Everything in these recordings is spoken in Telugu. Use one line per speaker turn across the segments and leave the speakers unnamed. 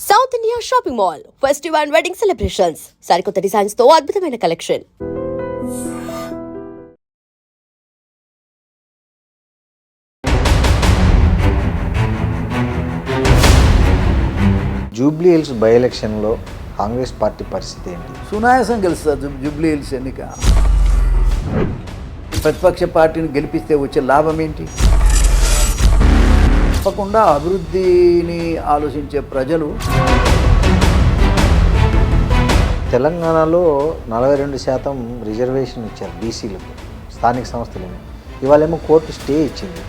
South India shopping mall festive and wedding celebrations సరికొత్త డిజైన్స్ తో అద్భుతమైన కలెక్షన్.
జూబ్లీ హిల్స్ బై ఎలక్షన్లో కాంగ్రెస్ పార్టీ పరిస్థితి ఏంటి?
సునాయాసం గెలుస్తారు జూబ్లీ హిల్స్ ఎన్నిక. ప్రతిపక్ష పార్టీని గెలిపిస్తే వచ్చే లాభం ఏంటి? తప్పకుండా అభివృద్ధిని ఆలోచించే ప్రజలు.
తెలంగాణలో 42% రిజర్వేషన్ ఇచ్చారు బీసీలకు, స్థానిక సంస్థలు. ఇవాళేమో కోర్టు స్టే ఇచ్చింది.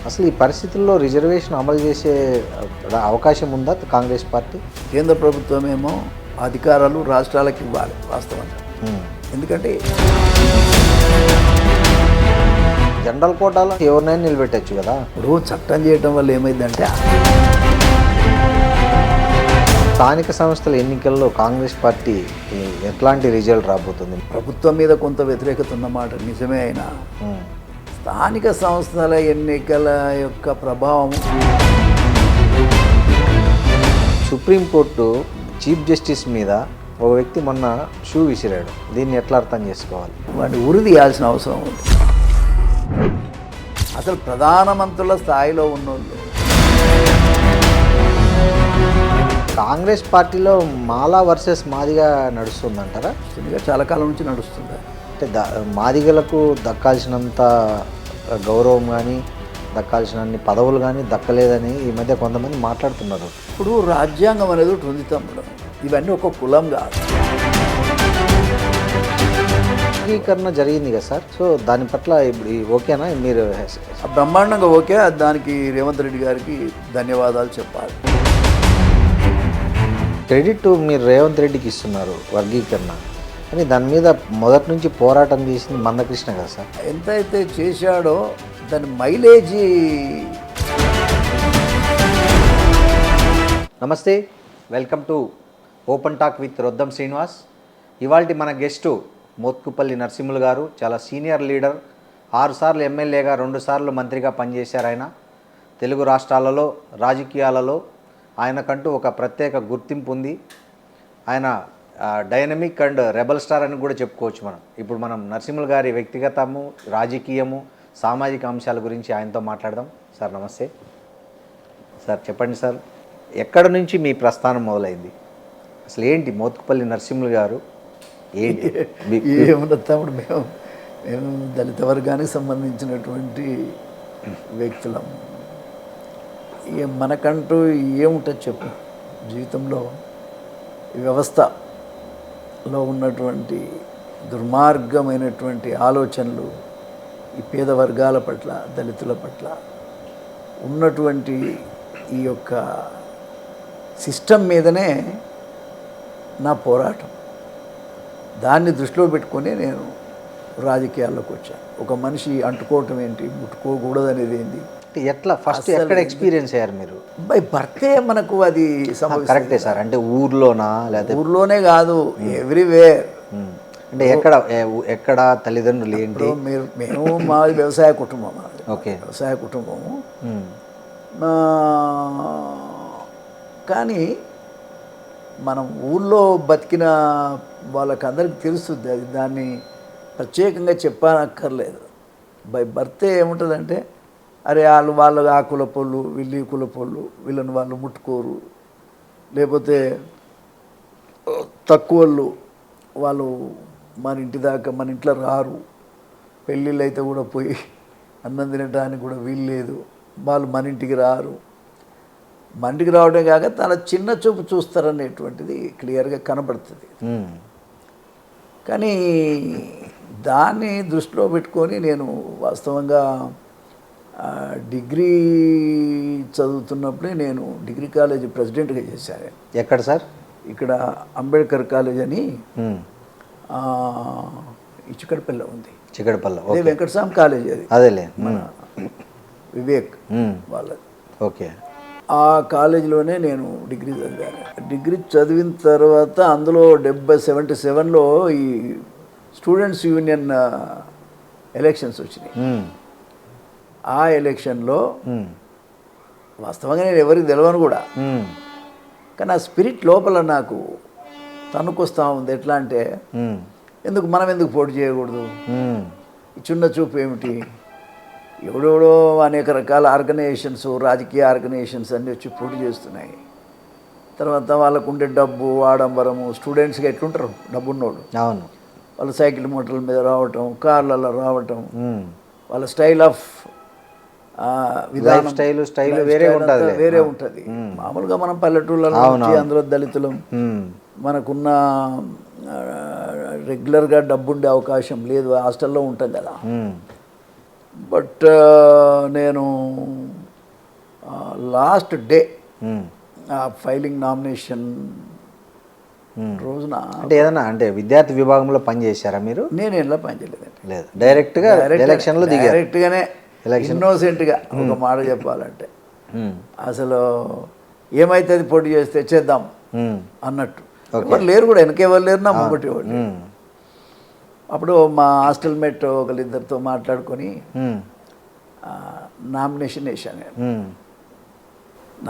అసలు ఈ పరిస్థితుల్లో రిజర్వేషన్ అమలు చేసే అవకాశం ఉందా కాంగ్రెస్ పార్టీ?
కేంద్ర ప్రభుత్వం ఏమో అధికారాలు రాష్ట్రాలకు ఇవ్వాలి వాస్తవంగా. ఎందుకంటే
జనరల్ కోటాలో ఎవరినైనా నిలబెట్టచ్చు కదా.
ఇప్పుడు చట్టం చేయటం వల్ల ఏమైందంటే
స్థానిక సంస్థల ఎన్నికల్లో కాంగ్రెస్ పార్టీ ఎట్లాంటి రిజల్ట్ రాబోతుంది?
ప్రభుత్వం మీద కొంత వ్యతిరేకత ఉన్నమాట నిజమే. అయినా స్థానిక సంస్థల ఎన్నికల యొక్క ప్రభావం.
సుప్రీంకోర్టు చీఫ్ జస్టిస్ మీద ఓ వ్యక్తి మొన్న షూ విసిరాడు. దీన్ని ఎట్లా అర్థం చేసుకోవాలి?
వాడిని ఉరి తీయాల్సిన అవసరం ఉంది. అసలు ప్రధానమంత్రుల స్థాయిలో ఉన్నోళ్ళు
కాంగ్రెస్ పార్టీలో మాలా వర్సెస్ మాదిగా నడుస్తుందంటారా?
చాలా కాలం నుంచి నడుస్తుంది.
అంటే మాదిగలకు దక్కాల్సినంత గౌరవం కానీ దక్కాల్సినన్ని పదవులు కానీ దక్కలేదని ఈ మధ్య కొంతమంది మాట్లాడుతున్నారు.
ఇప్పుడు రాజ్యాంగం అనేది ఒకటి ఉంది తమ్ముడు. ఇవన్నీ ఒక కులం కాదు.
వర్గీకరణ జరిగింది కదా సార్. సో దాని పట్ల ఇప్పుడు ఓకేనా? మీరు
బ్రహ్మాండంగా ఓకే. దానికి రేవంత్ రెడ్డి గారికి ధన్యవాదాలు చెప్పాలి.
క్రెడిట్ మీరు రేవంత్ రెడ్డికి ఇస్తున్నారు వర్గీకరణ, కానీ దాని మీద మొదటి నుంచి పోరాటం చేసింది మందకృష్ణ కదా సార్.
ఎంతైతే చేశాడో దాని మైలేజీ.
నమస్తే, welcome to open talk with Roddam Srinivas. ఇవాళ మన గెస్టు మోత్కుపల్లి నరసింహులు గారు. చాలా సీనియర్ లీడర్, 6 సార్లు ఎమ్మెల్యేగా, 2 సార్లు మంత్రిగా పనిచేశారు. ఆయన తెలుగు రాష్ట్రాలలో రాజకీయాలలో ఆయనకంటూ ఒక ప్రత్యేక గుర్తింపు ఉంది. ఆయన డైనమిక్ అండ్ రెబల్ స్టార్ అని కూడా చెప్పుకోవచ్చు మనం. ఇప్పుడు మనం నరసింహులు గారి వ్యక్తిగతము, రాజకీయము, సామాజిక అంశాల గురించి ఆయనతో మాట్లాడదాం. సార్ నమస్తే. సార్ చెప్పండి సార్, ఎక్కడ నుంచి మీ ప్రస్థానం మొదలైంది? అసలు ఏంటి మోత్కుపల్లి నరసింహులు గారు ఏంటి?
ఏమన్నా తమ్ముడు, మేము దళిత వర్గానికి సంబంధించినటువంటి వ్యక్తులం. ఇక మనకంటూ ఏముంటుంది చెప్పు జీవితంలో? ఈ వ్యవస్థలో ఉన్నటువంటి దుర్మార్గమైనటువంటి ఆలోచనలు ఈ పేద వర్గాల పట్ల, దళితుల పట్ల ఉన్నటువంటి ఈ యొక్క సిస్టమ్ మీదనే నా పోరాటం. దాన్ని దృష్టిలో పెట్టుకొని నేను రాజకీయాల్లోకి వచ్చాను. ఒక మనిషి అంటుకోవటం ఏంటి, ముట్టుకోకూడదు అనేది ఏంటి,
ఎట్లా ఫస్ట్ ఎక్కడ ఎక్స్పీరియన్స్ అయ్యారు మీరు?
బై బర్తే మనకు అది
కరెక్టే సార్. అంటే ఊర్లోనా, లేదా
ఊర్లోనే కాదు, ఎవ్రీవేర్.
అంటే ఎక్కడ తల్లిదండ్రులు ఏంటి?
మేము మాది వ్యవసాయ కుటుంబం.
ఓకే,
వ్యవసాయ కుటుంబము. కానీ మనం ఊళ్ళో బతికిన వాళ్ళకందరికీ తెలుస్తుంది అది. దాన్ని ప్రత్యేకంగా చెప్పనక్కర్లేదు. బై బర్తే ఏముంటుందంటే, అరే వాళ్ళు ఆ కులపోళ్ళు, వీళ్ళు ఈ కులపోళ్ళు, వీళ్ళని వాళ్ళు ముట్టుకోరు, లేకపోతే తక్కువ వాళ్ళు మన ఇంటి దాకా, మన ఇంట్లో రారు, పెళ్ళిళ్ళు అయితే కూడా పోయి అన్నం తినడానికి కూడా వీలు లేదు, వాళ్ళు మన ఇంటికి రారు. మన ఇంటికి రావడం కాక తన చిన్న చూపు చూస్తారనేటువంటిది క్లియర్గా కనబడుతుంది. కానీ దాన్ని దృష్టిలో పెట్టుకొని నేను వాస్తవంగా డిగ్రీ చదువుతున్నప్పుడే నేను డిగ్రీ కాలేజీ ప్రెసిడెంట్గా చేశాను.
ఎక్కడ సార్?
ఇక్కడ అంబేద్కర్ కాలేజ్ అని చిక్కడపల్లి ఉంది.
చిక్కడపల్లి
అదే వెంకటస్వామి కాలేజ్. అది
అదేలే,
మన వివేక్ వాళ్ళది.
ఓకే.
ఆ కాలేజీలోనే నేను డిగ్రీ చదివాను. డిగ్రీ చదివిన తర్వాత అందులో 77లో ఈ స్టూడెంట్స్ యూనియన్ ఎలక్షన్స్ వచ్చినాయి. ఆ ఎలక్షన్లో వాస్తవంగా నేను ఎవరికి తెలియను కూడా, కానీ ఆ స్పిరిట్ లోపల నాకు తనుకొస్తూ ఉంది. ఎట్లా అంటే ఎందుకు మనం ఎందుకు పోటీ చేయకూడదు, ఈ చిన్న చూపు ఏమిటి, ఎవడెవడో అనేక రకాల ఆర్గనైజేషన్స్, రాజకీయ ఆర్గనైజేషన్స్ అన్నీ వచ్చి పోటీ చేస్తున్నాయి. తర్వాత వాళ్ళకు ఉండే డబ్బు, ఆడంబరము, స్టూడెంట్స్గా ఎట్లుంటారు డబ్బున్నోడు,
అవును,
వాళ్ళు సైకిల్ మోటార్ల మీద రావటం, కార్లలో రావటం, వాళ్ళ స్టైల్ ఆఫ్ విధానం,
స్టైల్ వేరే
ఉంటుంది. మామూలుగా మనం పల్లెటూళ్ళలో వచ్చి అందులో దళితులం, మనకున్న రెగ్యులర్గా డబ్బు ఉండే అవకాశం లేదు, హాస్టల్లో ఉంటాం కదా. బట్ నేను లాస్ట్ డే ఫైలింగ్ నామినేషన్ రోజున
అంటే ఏదన్నా అంటే విద్యార్థి విభాగంలో పనిచేశారా మీరు?
నేను ఎలా పనిచేయలేదండి,
లేదు, డైరెక్ట్గా ఎలక్షన్లో దిగారు.
డైరెక్ట్గానే ఇన్నోసెంట్గా ఒక మాట చెప్పాలంటే అసలు ఏమైతుంది పోటీ చేస్తే చేద్దాం అన్నట్టు. ఎవరు లేరు కూడా, వెనకెవరు లేరు, నా ముంగటి వాళ్ళు. అప్పుడు మా హాస్టల్ మేట్ ఒకరిద్దరితో మాట్లాడుకొని నామినేషన్ వేసాను నేను.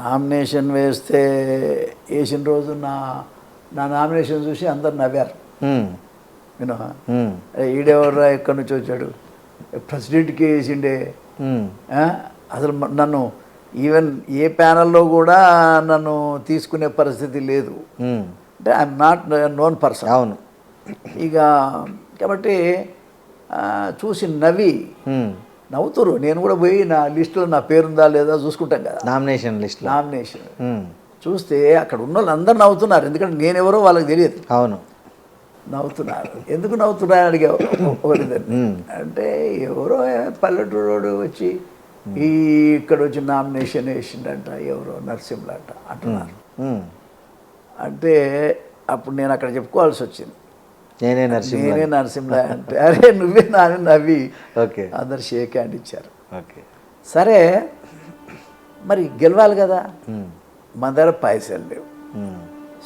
నామినేషన్ వేసిన రోజు నా నామినేషన్ చూసి అందరు నవ్వారు. నేను ఈడెవర్రా ఎక్కడి నుంచి వచ్చాడు, ప్రెసిడెంట్కి వేసిండే, అసలు నన్ను ఈవెన్ ఏ ప్యానల్లో కూడా నన్ను తీసుకునే పరిస్థితి లేదు. అంటే ఐఎమ్ నాట్ నోన్ పర్సన్.
అవును.
ఇక కాబట్టి చూసి నవ్వుతురు. నేను కూడా పోయి నా లిస్టులో నా పేరుందా లేదా చూసుకుంటాం కదా, నామినేషన్ చూస్తే అక్కడ ఉన్న వాళ్ళు అందరు నవ్వుతున్నారు. ఎందుకంటే నేనెవరో వాళ్ళకి తెలియదు.
అవును,
నవ్వుతున్నారు. ఎందుకు నవ్వుతున్నారు అని అడిగా ఒకరిద్దరిని. అంటే ఎవరో పల్లెటూరు వచ్చి ఇక్కడ వచ్చి నామినేషన్ వేసిండంట, ఎవరో నరసింహులు అంట అంటున్నారు. అంటే అప్పుడు నేను అక్కడ చెప్పుకోవాల్సి వచ్చింది, నేనే నరసింహుల అంటే. అరే నువ్వే నాని నవ్వి అందరు షేక్ హ్యాండ్ ఇచ్చారు. సరే మరి గెలవాలి కదా, మన దగ్గర పైసలు లేవు.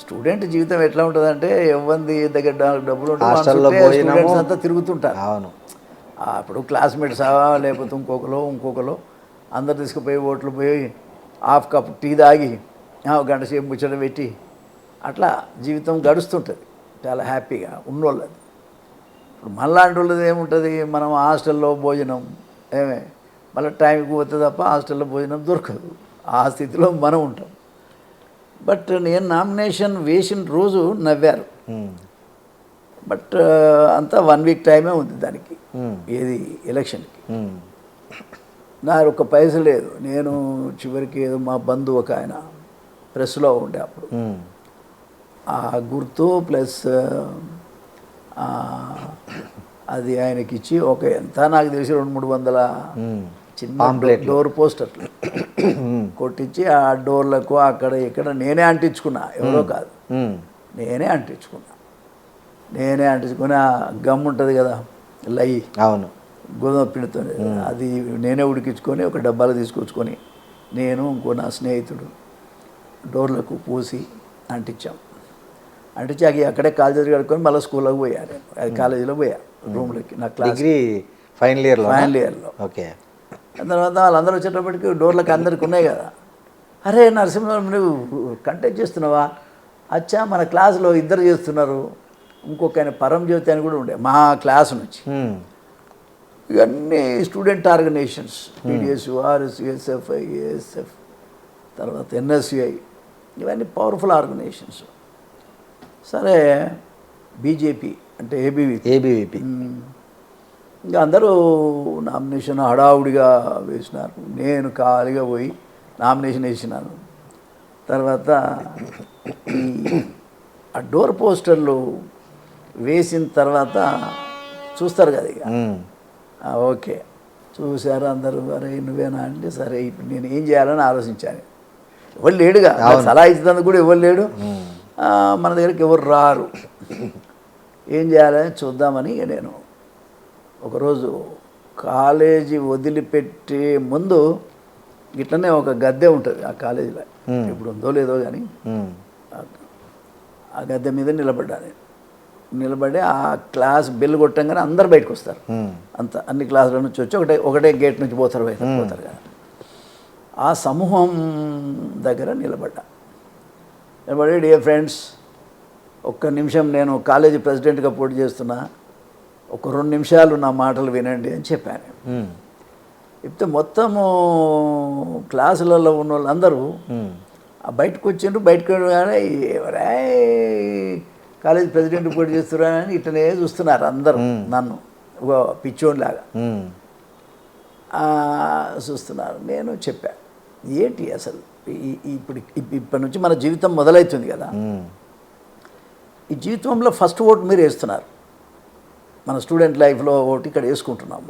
స్టూడెంట్ జీవితం ఎట్లా ఉంటుందంటే ఎవరి దగ్గర డబ్బులు ఉంటుంది, అంతా తిరుగుతుంటారు.
అవును.
అప్పుడు క్లాస్మేట్స్ లేకపోతే ఇంకొకరు అందరు తీసుకుపోయి ఓట్లు పోయి హాఫ్ కప్ టీ తాగి గంట సేపు ముచ్చట పెట్టి అట్లా జీవితం గడుస్తుంటుంది చాలా హ్యాపీగా ఉన్నోళ్ళది. ఇప్పుడు మళ్ళాంటి వాళ్ళది ఏముంటుంది, మనం హాస్టల్లో భోజనం మళ్ళీ టైంకి పోతే తప్ప హాస్టల్లో భోజనం దొరకదు. ఆ స్థితిలో మనం ఉంటాం. బట్ నేను నామినేషన్ వేసిన రోజు నవ్వారు. బట్ అంతా 1 వీక్ టైమే ఉంది దానికి, ఏది ఎలక్షన్కి. నా ఒక్క పైస లేదు. నేను చివరికి ఏదో మా బంధువు ఒక ఆయన ప్రెస్లో ఉండే అప్పుడు ఆ గుర్తు ప్లస్ అది ఆయనకి ఇచ్చి ఎంత నాకు తెలిసి 200-300 చిన్న డోర్ పోస్టర్లు కొట్టించి ఆ డోర్లకు అక్కడ ఇక్కడ నేనే అంటించుకున్నా, ఎవరో కాదు, నేనే అంటించుకుని ఆ గమ్ ఉంటుంది కదా లై,
అవును,
గోధుమ పిండితో, అది నేనే ఉడికించుకొని ఒక డబ్బాలో తీసుకొచ్చుకొని నేను ఇంకో నా స్నేహితుడు డోర్లకు పూసి అంటించాం. అంటించి అక్కడే కాలేజీ కడుక్కొని మళ్ళీ స్కూల్లోకి పోయాను. అది కాలేజీలో పోయా రూమ్లోకి, నా క్లాస్
ఫైనల్ ఇయర్లో. ఓకే.
తర్వాత వాళ్ళందరూ వచ్చేటప్పటికి డోర్లకు అందరికి ఉన్నాయి కదా. అరే నరసింహ నువ్వు కంటెక్ట్ చేస్తున్నావా? అచ్చా మన క్లాసులో ఇద్దరు చేస్తున్నారు, ఇంకొక ఆయన పరంజ్యోతి అని కూడా ఉండే మా క్లాస్ నుంచి. ఇవన్నీ student organisations, PDSU, RSU, SFI, ASF, తర్వాత ఎన్ఎస్యుఐ, ఇవన్నీ పవర్ఫుల్ ఆర్గనైజేషన్స్. సరే బీజేపీ అంటే ఏబీవీపీ ఇంకా అందరూ నామినేషన్ హడావుడిగా వేసినారు. నేను ఖాళీగా పోయి నామినేషన్ వేసినాను. తర్వాత ఆ డోర్ పోస్టర్లు వేసిన తర్వాత చూస్తారు కదా, ఇక ఓకే చూశారు అందరూ. అరే నువ్వేనా అంటే సరే ఇప్పుడు నేను ఏం చేయాలని ఆలోచించాను. ఎవరు లేడుగా, సలహా ఇచ్చేందుకు కూడా ఎవరు లేడు, మన దగ్గరికి ఎవరు రారు, ఏం చేయాలని చూద్దామని నేను ఒకరోజు కాలేజీ వదిలిపెట్టే ముందు ఇట్లనే ఒక గద్దె ఉంటుంది ఆ కాలేజీలో, ఇప్పుడు ఉందో లేదో కానీ ఆ గద్దె మీద నిలబడి ఆ క్లాస్ బెల్ కొట్టంగానే అందరు బయటకు వస్తారు. అన్ని క్లాసుల నుంచి వచ్చి ఒకటే గేట్ నుంచి పోతారు కదా. ఆ సమూహం దగ్గర నిలబడ్డా. నిలబడి డియర్ ఫ్రెండ్స్, ఒక్క నిమిషం నేను కాలేజీ ప్రెసిడెంట్గా పోటీ చేస్తున్నా, ఒక 2 నిమిషాలు నా మాటలు వినండి అని చెప్పాను. చెప్తే మొత్తము క్లాసులలో ఉన్న వాళ్ళందరూ బయటకు వచ్చిండ్రు. బయటకు కానీ ఎవరా కాలేజ్ ప్రెసిడెంట్ పోటీ చేస్తున్నారని ఇట్లనే చూస్తున్నారు అందరూ నన్ను ఒక పిచ్చోన్లాగా చూస్తున్నారు. నేను చెప్పా, ఏంటి అసలు ఇప్పటి నుంచి మన జీవితం మొదలవుతుంది కదా, ఈ జీవితంలో ఫస్ట్ ఓటు మీరు వేస్తున్నారు. మన స్టూడెంట్ లైఫ్లో ఓటు ఇక్కడ వేసుకుంటున్నాం.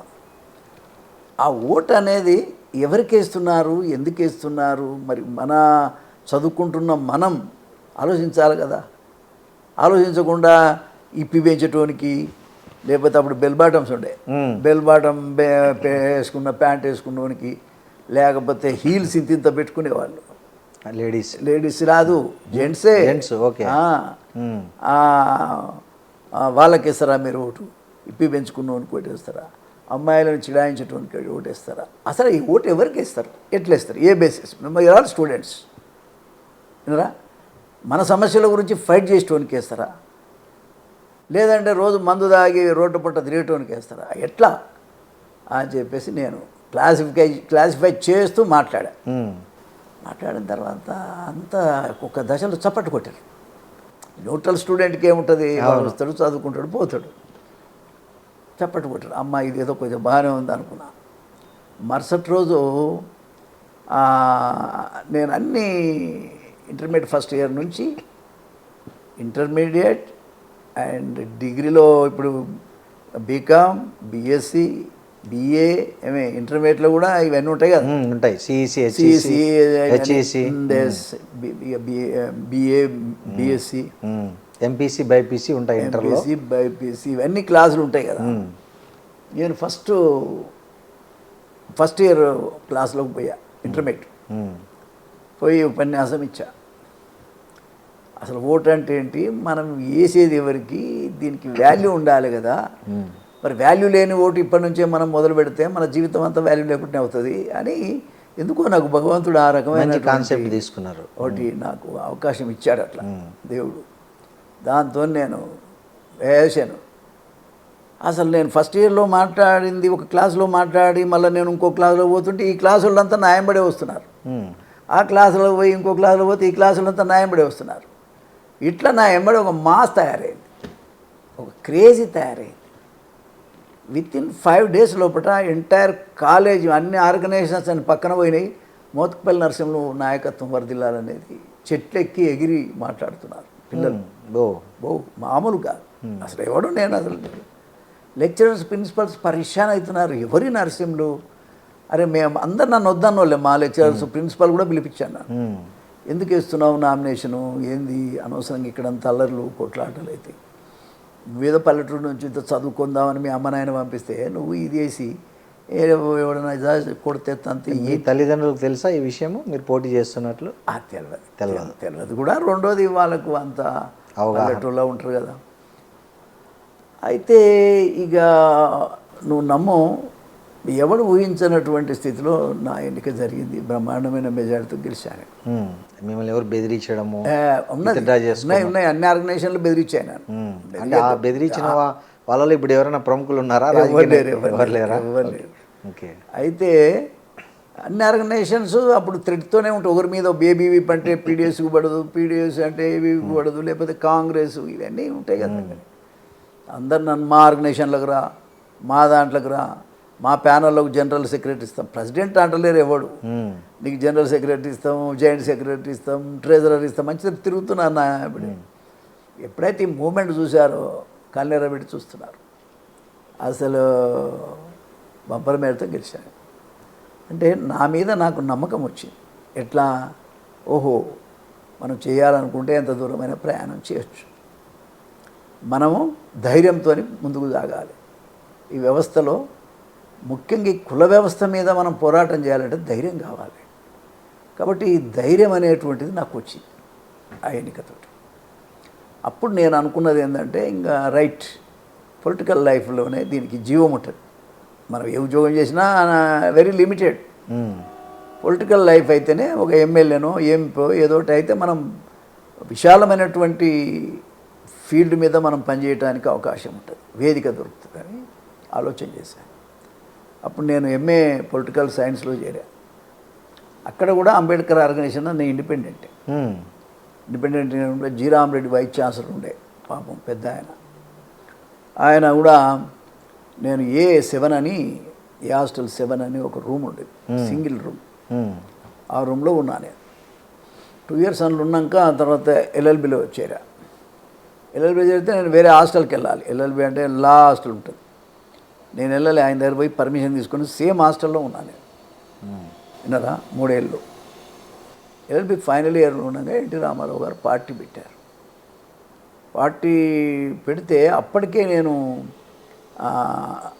ఆ ఓటు అనేది ఎవరికి వేస్తున్నారు, ఎందుకు వేస్తున్నారు, మరి మన చదువుకుంటున్న మనం ఆలోచించాలి కదా. ఆలోచించకుండా ఇప్పి పెంచేటోనికి, లేకపోతే అప్పుడు బెల్ బాటమ్స్ ఉండే, బెల్ బాటమ్ వేసుకున్న ప్యాంట్ వేసుకున్నోనికి, లేకపోతే హీల్స్ ఇంత పెట్టుకునేవాళ్ళు. లేడీస్ రాదు, జెంట్సే.
ఓకే.
వాళ్ళకి వేస్తారా మీరు ఓటు? ఇప్పి పెంచుకున్నోనికి ఓటు వేస్తారా? అమ్మాయిలను చిడాయించేటోనికి ఓటు వేస్తారా? అసలు ఈ ఓటు ఎవరికి వేస్తారు, ఎట్లా వేస్తారు, ఏ బేసిస్? మేము ఆల్ స్టూడెంట్స్ వినరా? మన సమస్యల గురించి ఫైట్ చేసేటోనికి వేస్తారా, లేదంటే రోజు మందు తాగి రోడ్డు పుట్ట తిరిగేటోనికి వేస్తారా? ఎట్లా అని చెప్పేసి నేను క్లాసిఫై చేస్తూ మాట్లాడిన తర్వాత అంతా ఒక దశలో చప్పట్టు కొట్టారు. న్యూట్రల్ స్టూడెంట్కి ఏముంటుంది, వస్తాడు, చదువుకుంటాడు, పోతాడు. చప్పట్టు కొట్టాడు. అమ్మ ఇదేదో కొంచెం బాగానే ఉంది అనుకున్నా. మరుసటి రోజు నేను అన్నీ ఇంటర్మీడియట్ ఫస్ట్ ఇయర్ నుంచి ఇంటర్మీడియట్ అండ్ డిగ్రీలో ఇప్పుడు బీకామ్, బిఎస్సి, బిఏ, ఇంటర్మీడియట్లో కూడా ఇవన్నీ ఉంటాయి కదా,
ఉంటాయి.
బిఏ, బిఎస్సి,
ఎంపీసీ, బైపీసీ ఉంటాయి.
ఎంపీసీ, బైపీసీ ఇవన్నీ క్లాసులు ఉంటాయి కదా. నేను ఫస్ట్ ఇయర్ క్లాస్లోకి పోయా, ఇంటర్మీడియట్ పోయి ఉపన్యాసం ఇచ్చా. అసలు ఓటు అంటే ఏంటి, మనం వేసేది ఎవరికి, దీనికి వాల్యూ ఉండాలి కదా. మరి వాల్యూ లేని ఓటు ఇప్పటి నుంచే మనం మొదలు పెడితే మన జీవితం అంతా వాల్యూ లేకుండా అవుతుంది అని ఎందుకో నాకు భగవంతుడు ఆ రకమైన
కాన్సెప్ట్ తీసుకున్నారు.
ఒకటి నాకు అవకాశం ఇచ్చాడు అట్లా దేవుడు. దాంతో నేను వేసాను. అసలు నేను ఫస్ట్ ఇయర్లో మాట్లాడింది ఒక క్లాసులో మాట్లాడి మళ్ళీ నేను ఇంకో క్లాసులో పోతుంటే ఈ క్లాసు వాళ్ళంతా న్యాయంపడే వస్తున్నారు. ఆ క్లాసులో పోయి ఇంకో క్లాసులో పోతే ఈ క్లాసు వాళ్ళంతా న్యాయంపడే వస్తున్నారు. ఇట్లా నా ఎంబడి ఒక మాస్ తయారైంది, ఒక క్రేజీ తయారైంది. వితిన్ 5 days లోపల ఎంటైర్ కాలేజ్ అన్ని ఆర్గనైజేషన్స్ అని పక్కన పోయినాయి. మోత్కుపల్లి నరసింహులు నాయకత్వం వర్ధిల్లాలనేది చెట్లెక్కి ఎగిరి మాట్లాడుతున్నారు పిల్లలు. మామూలు కాదు అసలు. ఎవడు నేను అసలు లెక్చరర్స్, ప్రిన్సిపల్స్ పరిశాన్ అవుతున్నారు. ఎవరి నరసింహులు? అరే మేము అందరు నన్ను వద్దన్న వాళ్ళే, మా లెక్చరర్స్, ప్రిన్సిపల్ కూడా పిలిపించాను. ఎందుకు వేస్తున్నావు నామినేషను, ఏంది అనవసరంగా ఇక్కడంతా అల్లర్లు కొట్లాటలు అయితే, వేద పల్లెటూరు నుంచి ఇంత చదువుకుందామని మీ అమ్మ నాయన పంపిస్తే నువ్వు ఇది వేసి ఎవడన్నా కొడితే తంత.
ఈ తల్లిదండ్రులకు తెలుసా ఈ విషయము మీరు పోటీ చేస్తున్నట్లు?
తెలియదు కూడా. రెండోది వాళ్ళకు అంత పల్లెటూరులో ఉంటారు కదా. అయితే ఇక నువ్వు నమ్ము, ఎవడు ఊహించినటువంటి స్థితిలో నా ఎన్నిక జరిగింది. బ్రహ్మాండమైన మెజారిటీతో గెలిచాను.
మిమ్మల్ని ఎవరు బెదిరించడము
ఉన్నాయి, అన్ని ఆర్గనైజేషన్లు బెదిరించాను.
అంటే ఆ బెదిరించిన వాళ్ళలో ఇప్పుడు ఎవరైనా ప్రముఖులు ఉన్నారా? ఎవరు లేరా?
అయితే అన్ని ఆర్గనైజేషన్స్ అప్పుడు థ్రెడ్తోనే ఉంటాయి. ఒకరి మీద బేబీ అంటే పీడిఎస్కి పడదు, పీడిఎస్ అంటే ఏబీవీకి పడదు, లేకపోతే కాంగ్రెస్, ఇవన్నీ ఉంటాయి కదా. అందరు నన్ను మా ఆర్గనైజేషన్లకు రా, మా దాంట్లోకి రా, మా ప్యానల్లోకి జనరల్ సెక్రటరీ ఇస్తాం. ప్రెసిడెంట్ అంటలేరు ఎవడు, నీకు జనరల్ సెక్రటరీ ఇస్తాం, జాయింట్ సెక్రటరీ ఇస్తాం, ట్రెజరర్ ఇస్తాం, మంచిగా తిరుగుతున్నాను నా. ఎప్పుడైతే ఈ మూమెంట్ చూశారో కళ్ళెర పెట్టి చూస్తున్నారు. అసలు బంపర్ మేరతో గెలిచాను. అంటే నా మీద నాకు నమ్మకం వచ్చింది. ఎట్లా, ఓహో మనం చేయాలనుకుంటే ఎంత దూరమైన ప్రయాణం చేయొచ్చు, మనము ధైర్యంతో ముందుకు సాగాలి. ఈ వ్యవస్థలో ముఖ్యంగా ఈ కుల వ్యవస్థ మీద మనం పోరాటం చేయాలంటే ధైర్యం కావాలి. కాబట్టి ఈ ధైర్యం అనేటువంటిది నాకు వచ్చింది ఆ ఎన్నికతో. అప్పుడు నేను అనుకున్నది ఏంటంటే, ఇంకా రైట్, పొలిటికల్ లైఫ్లోనే దీనికి జీవం ఉంటుంది. మనం ఏ ఉద్యోగం చేసినా వెరీ లిమిటెడ్. పొలిటికల్ లైఫ్ అయితేనే ఒక ఎమ్మెల్యేనో ఎంపో ఏదో ఒకటి అయితే మనం విశాలమైనటువంటి ఫీల్డ్ మీద మనం పనిచేయడానికి అవకాశం ఉంటుంది, వేదిక దొరుకుతుందని ఆలోచన చేశాను. అప్పుడు నేను ఎంఏ పొలిటికల్ సైన్స్లో చేరా. అక్కడ కూడా అంబేద్కర్ ఆర్గనైజేషన్ నేను independent G Ram Reddy vice chancellor ఉండే, పాపం పెద్ద ఆయన కూడా నేను A7 అని హాస్టల్ 7 అని ఒక రూమ్ ఉండేది, సింగిల్ రూమ్. ఆ రూమ్లో ఉన్నా నేను 2 years అందులో ఉన్నాక తర్వాత LLBలో చేరా. LLB చేరితే నేను వేరే హాస్టల్కి వెళ్ళాలి. LLB అంటే లా హాస్టల్ ఉంటుంది. నేను వెళ్ళాలి, ఆయన దగ్గర పోయి పర్మిషన్ తీసుకొని సేమ్ హాస్టల్లో ఉన్నాను నేను. విన్నారా, 3 ఏళ్ళు. LLB ఫైనల్ ఇయర్లో ఉండగా ఎన్టీ రామారావు గారు పార్టీ పెట్టారు. పార్టీ పెడితే అప్పటికే నేను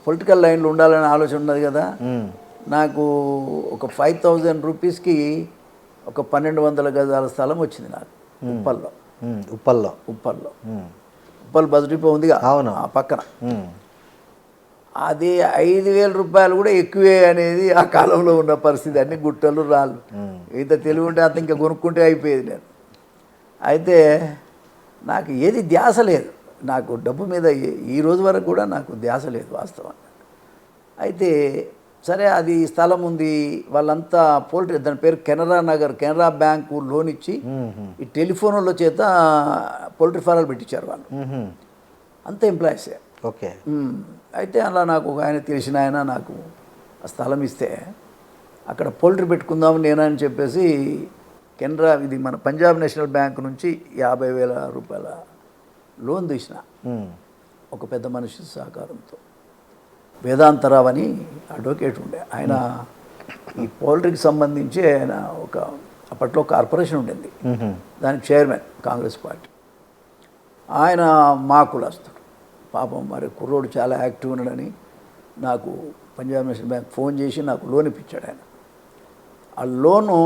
పొలిటికల్ లైన్లో ఉండాలనే ఆలోచన ఉన్నది కదా. నాకు ఒక 5,000 రూపీస్కి ఒక 1,200 గజాల స్థలం వచ్చింది నాకు ఉప్పల్ బస్ డిపో ఉందిగా, అవును, ఆ పక్కన. అది 5,000 రూపాయలు కూడా ఎక్కువే అనేది ఆ కాలంలో ఉన్న పరిస్థితి. అన్ని గుట్టలు రాళ్ళు, ఇంత తెలివి ఉంటే అంత ఇంకా కొనుక్కుంటే అయిపోయేది. నేను అయితే నాకు ఏది ధ్యాస లేదు, నాకు డబ్బు మీద ఈ రోజు వరకు కూడా నాకు ధ్యాస లేదు వాస్తవంగా. అయితే సరే, అది స్థలం ఉంది, వాళ్ళంతా దాని పేరు కెనరా నగర్, కెనరా బ్యాంకు లోన్ ఇచ్చి ఈ టెలిఫోన్ల చేత పోల్ట్రీ ఫారాలు పెట్టించారు వాళ్ళు, అంత ఎంప్లాయీసే.
ఓకే.
అయితే అలా నాకు ఒక ఆయన తెలిసిన ఆయన నాకు ఆ స్థలం ఇస్తే అక్కడ పోల్ట్రీ పెట్టుకుందాం నేనని చెప్పేసి కెనరా, ఇది మన పంజాబ్ నేషనల్ బ్యాంక్ నుంచి 50,000 రూపాయల లోన్ తీసిన ఒక పెద్ద మనిషి సహకారంతో. వేదాంతరావు అని అడ్వకేట్ ఉండే ఆయన, ఈ పౌల్ట్రీకి సంబంధించి ఆయన ఒక అప్పట్లో కార్పొరేషన్ ఉండింది, దానికి చైర్మన్, కాంగ్రెస్ పార్టీ. ఆయన మా కులస్తుడు పాపం. మరి కుర్రోడు చాలా యాక్టివ్ ఉన్నాడని నాకు పంజాబ్ నేషనల్ బ్యాంక్ ఫోన్ చేసి నాకు లోన్ ఇప్పించాడు ఆయన. ఆ లోను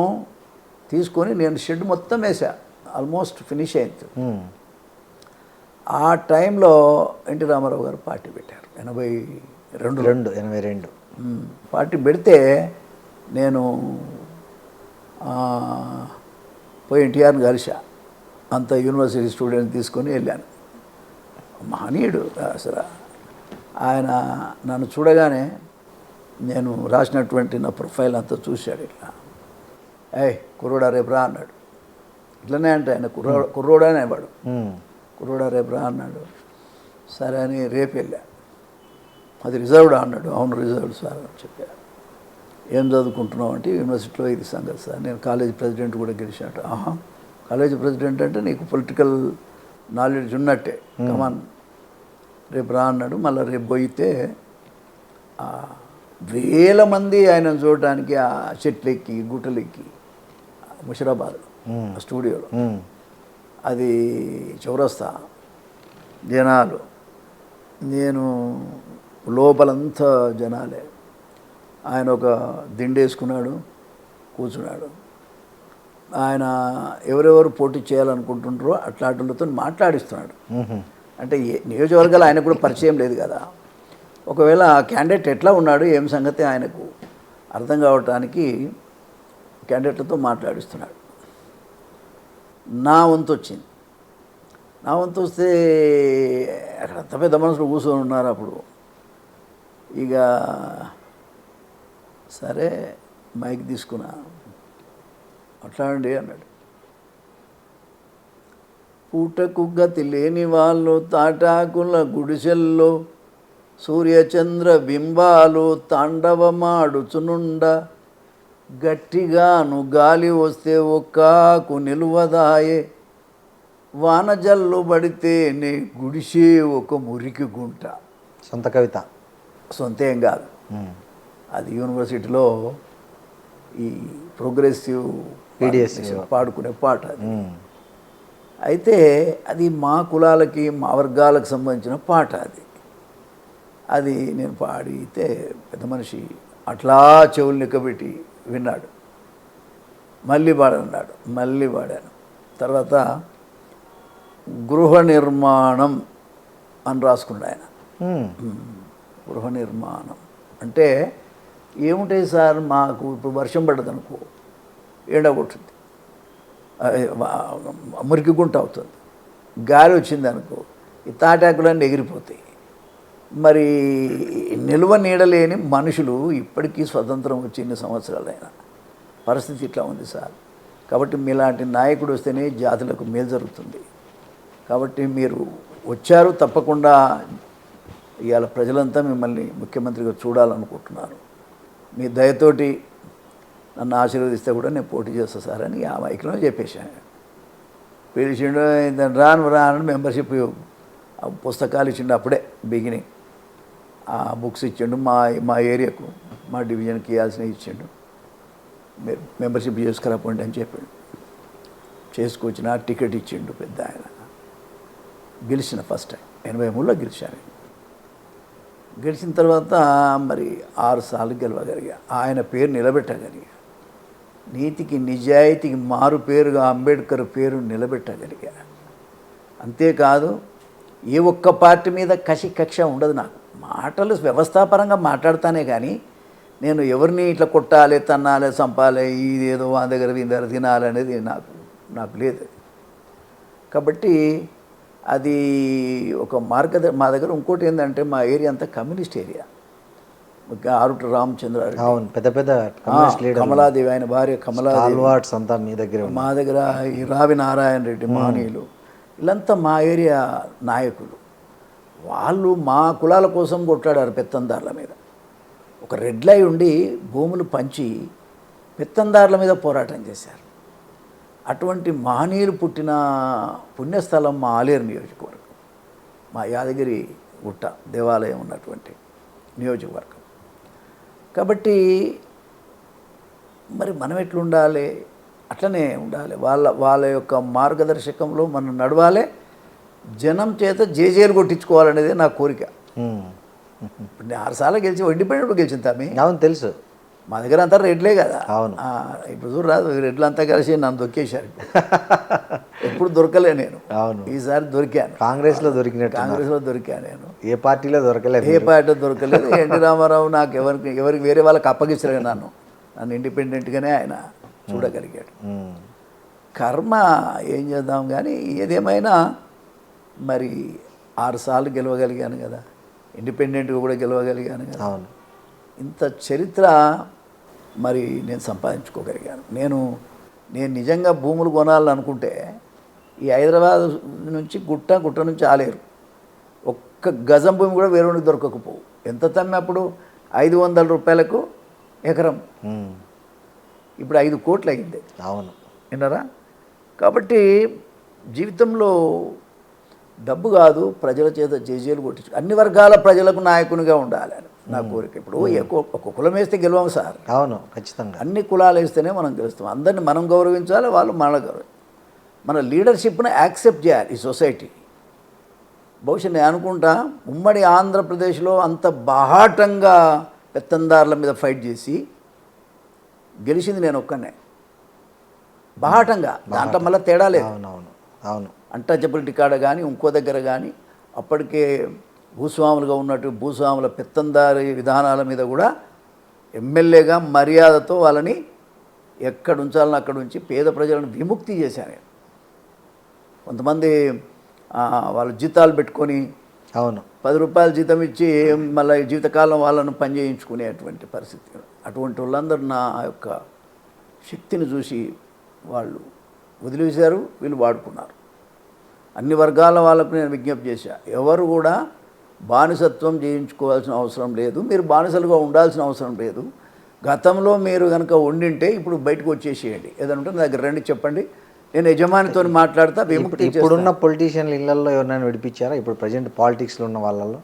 తీసుకొని నేను షెడ్ మొత్తం వేసా, ఆల్మోస్ట్ ఫినిష్ అయింది. ఆ టైంలో ఎన్టీ రామారావు గారు పార్టీ పెట్టారు, 82 పార్టీ పెడితే నేను పోయి ఎన్టీఆర్ని కలిసా. అంత యూనివర్సిటీ స్టూడెంట్ తీసుకొని వెళ్ళాను. మహనీయుడు అసలు. ఆయన నన్ను చూడగానే నేను రాసినటువంటి నా ప్రొఫైల్ అంతా చూశాడు. ఇట్లా, కుర్రోడా రేపు రా అన్నాడు. ఇట్లనే అంటే ఆయన కుర్రోడా అనేవాడు. కుర్రోడా రేపు రా అన్నాడు. సరే అని రేపు వెళ్ళా. అది రిజర్వ్డా అన్నాడు. అవును రిజర్వ్డ్ సార్ అని చెప్పా. ఏం చదువుకుంటున్నావు అంటే యూనివర్సిటీలో ఇది సంగతి సార్, నేను కాలేజ్ ప్రెసిడెంట్ కూడా గెలిచాట. కాలేజ్ ప్రెసిడెంట్ అంటే నీకు పొలిటికల్ నాలెడ్జ్ ఉన్నట్టే, కమాన్ రేపు రా అన్నాడు. మళ్ళీ రేపు పోయితే 1,000 మంది ఆయన చూడటానికి ఆ చెట్లెక్కి గుట్టలెక్కి ముషిరాబాద్లో ఆ స్టూడియోలో, అది చౌరస్తా జనాలు, నేను లోపలంతా జనాలే. ఆయన ఒక దిండేసుకున్నాడు, కూర్చున్నాడు. ఆయన ఎవరెవరు పోటీ చేయాలనుకుంటుంటారో అట్లాంటితో మాట్లాడిస్తున్నాడు. అంటే నియోజకవర్గాలు ఆయనకు కూడా పరిచయం లేదు కదా. ఒకవేళ క్యాండిడేట్ ఎట్లా ఉన్నాడు ఏం సంగతి ఆయనకు అర్థం కావటానికి క్యాండిడేట్లతో మాట్లాడిస్తున్నాడు. నా వంతు వచ్చింది. నా వంతు వస్తే అక్కడ అంత పెద్ద మనుషులు కూర్చొని ఉన్నారు. అప్పుడు ఇక సరే మైక్ తీసుకున్నా, అట్లాండి అన్నాడు. పూటకు గతి లేని వాళ్ళు తాటాకుల గుడిసెల్లో సూర్యచంద్ర బింబాలు తాండవమాడుచునుండ, గట్టిగాను గాలి వస్తే ఒక్కాకు నిలువదాయే, వాన జల్లు పడితే నే గుడిసే ఒక మురికి గుంట.
సొంత కవిత,
సొంత ఏం కాదు, అది యూనివర్సిటీలో ఈ ప్రోగ్రెసివ్ పాడుకునే పాట అది. అయితే అది మా కులాలకి మా వర్గాలకు సంబంధించిన పాట అది. అది నేను పాడితే పెద్ద మనిషి అట్లా చెవులు నిక్కబెట్టి విన్నాడు. మళ్ళీ పాడన్నాడు, మళ్ళీ పాడాను. తర్వాత గృహ నిర్మాణం అని రాసుకున్నాడు ఆయన. గృహ నిర్మాణం అంటే ఏముంటాయి సార్, మాకు ఇప్పుడు వర్షం పడ్డది అనుకో, ఎండ కొట్టుద్ది, మురికి గుంట అవుతుంది. గాలి వచ్చింది అనుకో, ఈ తాటాకులన్నీ ఎగిరిపోతాయి. మరి నిల్వ నీడలేని మనుషులు ఇప్పటికీ స్వతంత్రం వచ్చి ఇన్ని సంవత్సరాలైనా పరిస్థితి ఇట్లా ఉంది సార్. కాబట్టి మీలాంటి నాయకుడు వస్తేనే జాతులకు మేలు జరుగుతుంది. కాబట్టి మీరు వచ్చారు, తప్పకుండా ఇవాళ ప్రజలంతా మిమ్మల్ని ముఖ్యమంత్రిగా చూడాలనుకుంటున్నారు. మీ దయతోటి నన్ను ఆశీర్వదిస్తే కూడా నేను పోటీ చేస్తా సార్ అని ఆ మైక్లో చెప్పేశాను. పిలిచిండు, రాను మెంబర్షిప్ పుస్తకాలు ఇచ్చిండు. అప్పుడే బిగినింగ్ ఆ బుక్స్ ఇచ్చిండు. మా ఏరియాకు, మా డివిజన్కి ఇవ్వాల్సినవి ఇచ్చిండు. మీరు మెంబర్షిప్ చేసుకురాపోండి అని చెప్పాడు. చేసుకొచ్చిన టికెట్ ఇచ్చిండు పెద్ద ఆయన. గెలిచిన ఫస్ట్ టైం 83లో గెలిచాను. గెలిచిన తర్వాత మరి 6 సార్లు గెలవగలిగా. ఆయన పేరు నిలబెట్టగలిగా. నీతికి నిజాయితీకి మారు పేరుగా అంబేద్కర్ పేరు నిలబెట్టగలిగా. అంతేకాదు ఏ ఒక్క పార్టీ మీద కక్ష ఉండదు నాకు. మాటలు వ్యవస్థాపరంగా మాట్లాడతానే కానీ నేను ఎవరిని ఇట్లా కొట్టాలి, తన్నాలి, చంపాలి, ఇదేదో వాళ్ళ దగ్గర వీళ్ళ దగ్గర తినాలి అనేది నాకు లేదు. కాబట్టి అది ఒక మా దగ్గర ఇంకోటి ఏంటంటే మా ఏరియా అంతా కమ్యూనిస్ట్ ఏరియా. ఆరుట రామచంద్రారెడ్డి,
అవును, పెద్ద పెద్ద కమ్యూనిస్ట్ లీడర్,
కమలాదేవి ఆయన భార్య కమలాదేవి,
అంతా మీ దగ్గర,
మా దగ్గర ఈ రావి నారాయణ రెడ్డి, మానీయులు, వీళ్ళంతా మా ఏరియా నాయకులు. వాళ్ళు మా కులాల కోసం కొట్లాడారు పెత్తందారుల మీద. ఒక రెడ్ లై ఉండి భూములు పంచి పెత్తందారుల మీద పోరాటం చేశారు. అటువంటి మహనీయులు పుట్టిన పుణ్యస్థలం మా ఆలేరు నియోజకవర్గం, మా యాదగిరి గుట్ట దేవాలయం ఉన్నటువంటి నియోజకవర్గం. కాబట్టి మరి మనం ఎట్లుండాలి, అట్లనే ఉండాలి. వాళ్ళ యొక్క మార్గదర్శకంలో మనం నడవాలి. జనం చేత జేజేలు కొట్టించుకోవాలనేది నా కోరిక. ఇప్పుడు నేను 6 సార్లు గెలిచి ఇండిపెండెంట్ గెలిచింది తమ్మి.
అవును, తెలుసు.
మా దగ్గర అంతా రెడ్లే కదా.
అవును.
ఇప్పుడు చూడరాదు, రెడ్లు అంతా కలిసి నన్ను దొక్కేశారు. ఎప్పుడు దొరకలే నేను.
అవును,
ఈసారి దొరికాను.
కాంగ్రెస్లో
దొరికాను నేను.
ఏ పార్టీలో దొరకలేదు.
ఏ పార్టీలో దొరకలేదు. ఎన్టీ రామారావు నాకు ఎవరికి వేరే వాళ్ళకి అప్పగించలేదు. నన్ను ఇండిపెండెంట్గానే ఆయన చూడగలిగాడు. కర్మ ఏం చేద్దాం. కానీ ఏదేమైనా మరి 6 సార్లు గెలవగలిగాను కదా, ఇండిపెండెంట్గా కూడా గెలవగలిగాను కదా.
అవును,
ఇంత చరిత్ర మరి నేను సంపాదించుకోగలిగాను. నేను నిజంగా భూములు కొనాలని అనుకుంటే ఈ హైదరాబాద్ నుంచి గుట్ట నుంచి ఆలేరు ఒక్క గజం భూమి కూడా వేరే దొరకకపోవు. ఎంత తమ్మినప్పుడు 500 రూపాయలకు ఎకరం, ఇప్పుడు 5 కోట్లు అయింది.
అవును,
విన్నారా? కాబట్టి జీవితంలో డబ్బు కాదు, ప్రజల చేత జేజేలు కొట్టించు, అన్ని వర్గాల ప్రజలకు నాయకునిగా ఉండాలని నా కోరిక. ఇప్పుడు ఒక కులం వేస్తే గెలవం సార్.
అవును, ఖచ్చితంగా.
అన్ని కులాలు వేస్తేనే మనం గెలుస్తాం. అందరిని మనం గౌరవించాలి, వాళ్ళు మన మన లీడర్షిప్ను యాక్సెప్ట్ చేయాలి ఈ సొసైటీ. బహుశా నేను అనుకుంటా ఉమ్మడి ఆంధ్రప్రదేశ్లో అంత బాహాటంగా పెత్తందారుల మీద ఫైట్ చేసి గెలిచింది నేను ఒక్కనే, బాహాటంగా. దాంట్లో మళ్ళీ తేడా లేదు.
అవును,
అంటచబిలిటీ కాడ కానీ ఇంకో దగ్గర కానీ అప్పటికే భూస్వాములుగా ఉన్నట్టు భూస్వాముల పెత్తందారి విధానాల మీద కూడా ఎమ్మెల్యేగా మర్యాదతో వాళ్ళని ఎక్కడ ఉంచాలని అక్కడ ఉంచి పేద ప్రజలను విముక్తి చేశాను నేను. కొంతమంది వాళ్ళు జీతాలు పెట్టుకొని,
అవును,
10 రూపాయలు జీతం ఇచ్చి మళ్ళీ జీవితకాలం వాళ్ళను పనిచేయించుకునేటువంటి పరిస్థితి. అటువంటి వాళ్ళందరూ నా యొక్క శక్తిని చూసి వాళ్ళు వదిలేశారు, వీళ్ళు వాడుకున్నారు. అన్ని వర్గాల వాళ్ళకు నేను విజ్ఞప్తి చేశాను, ఎవరు కూడా బానిసత్వం చేయించుకోవాల్సిన అవసరం లేదు, మీరు బానిసలుగా ఉండాల్సిన అవసరం లేదు. గతంలో మీరు కనుక ఉండింటే ఇప్పుడు బయటకు వచ్చేసేయండి, ఏదైనా ఉంటే నా దగ్గర రండి, చెప్పండి, నేను యజమానితో మాట్లాడతా.
ఇప్పుడున్న పొలిటీషియన్లు ఇళ్లలో ఎవరైనా విడిపించారా? ఇప్పుడు ప్రజెంట్ పాలిటిక్స్లో ఉన్న వాళ్ళలో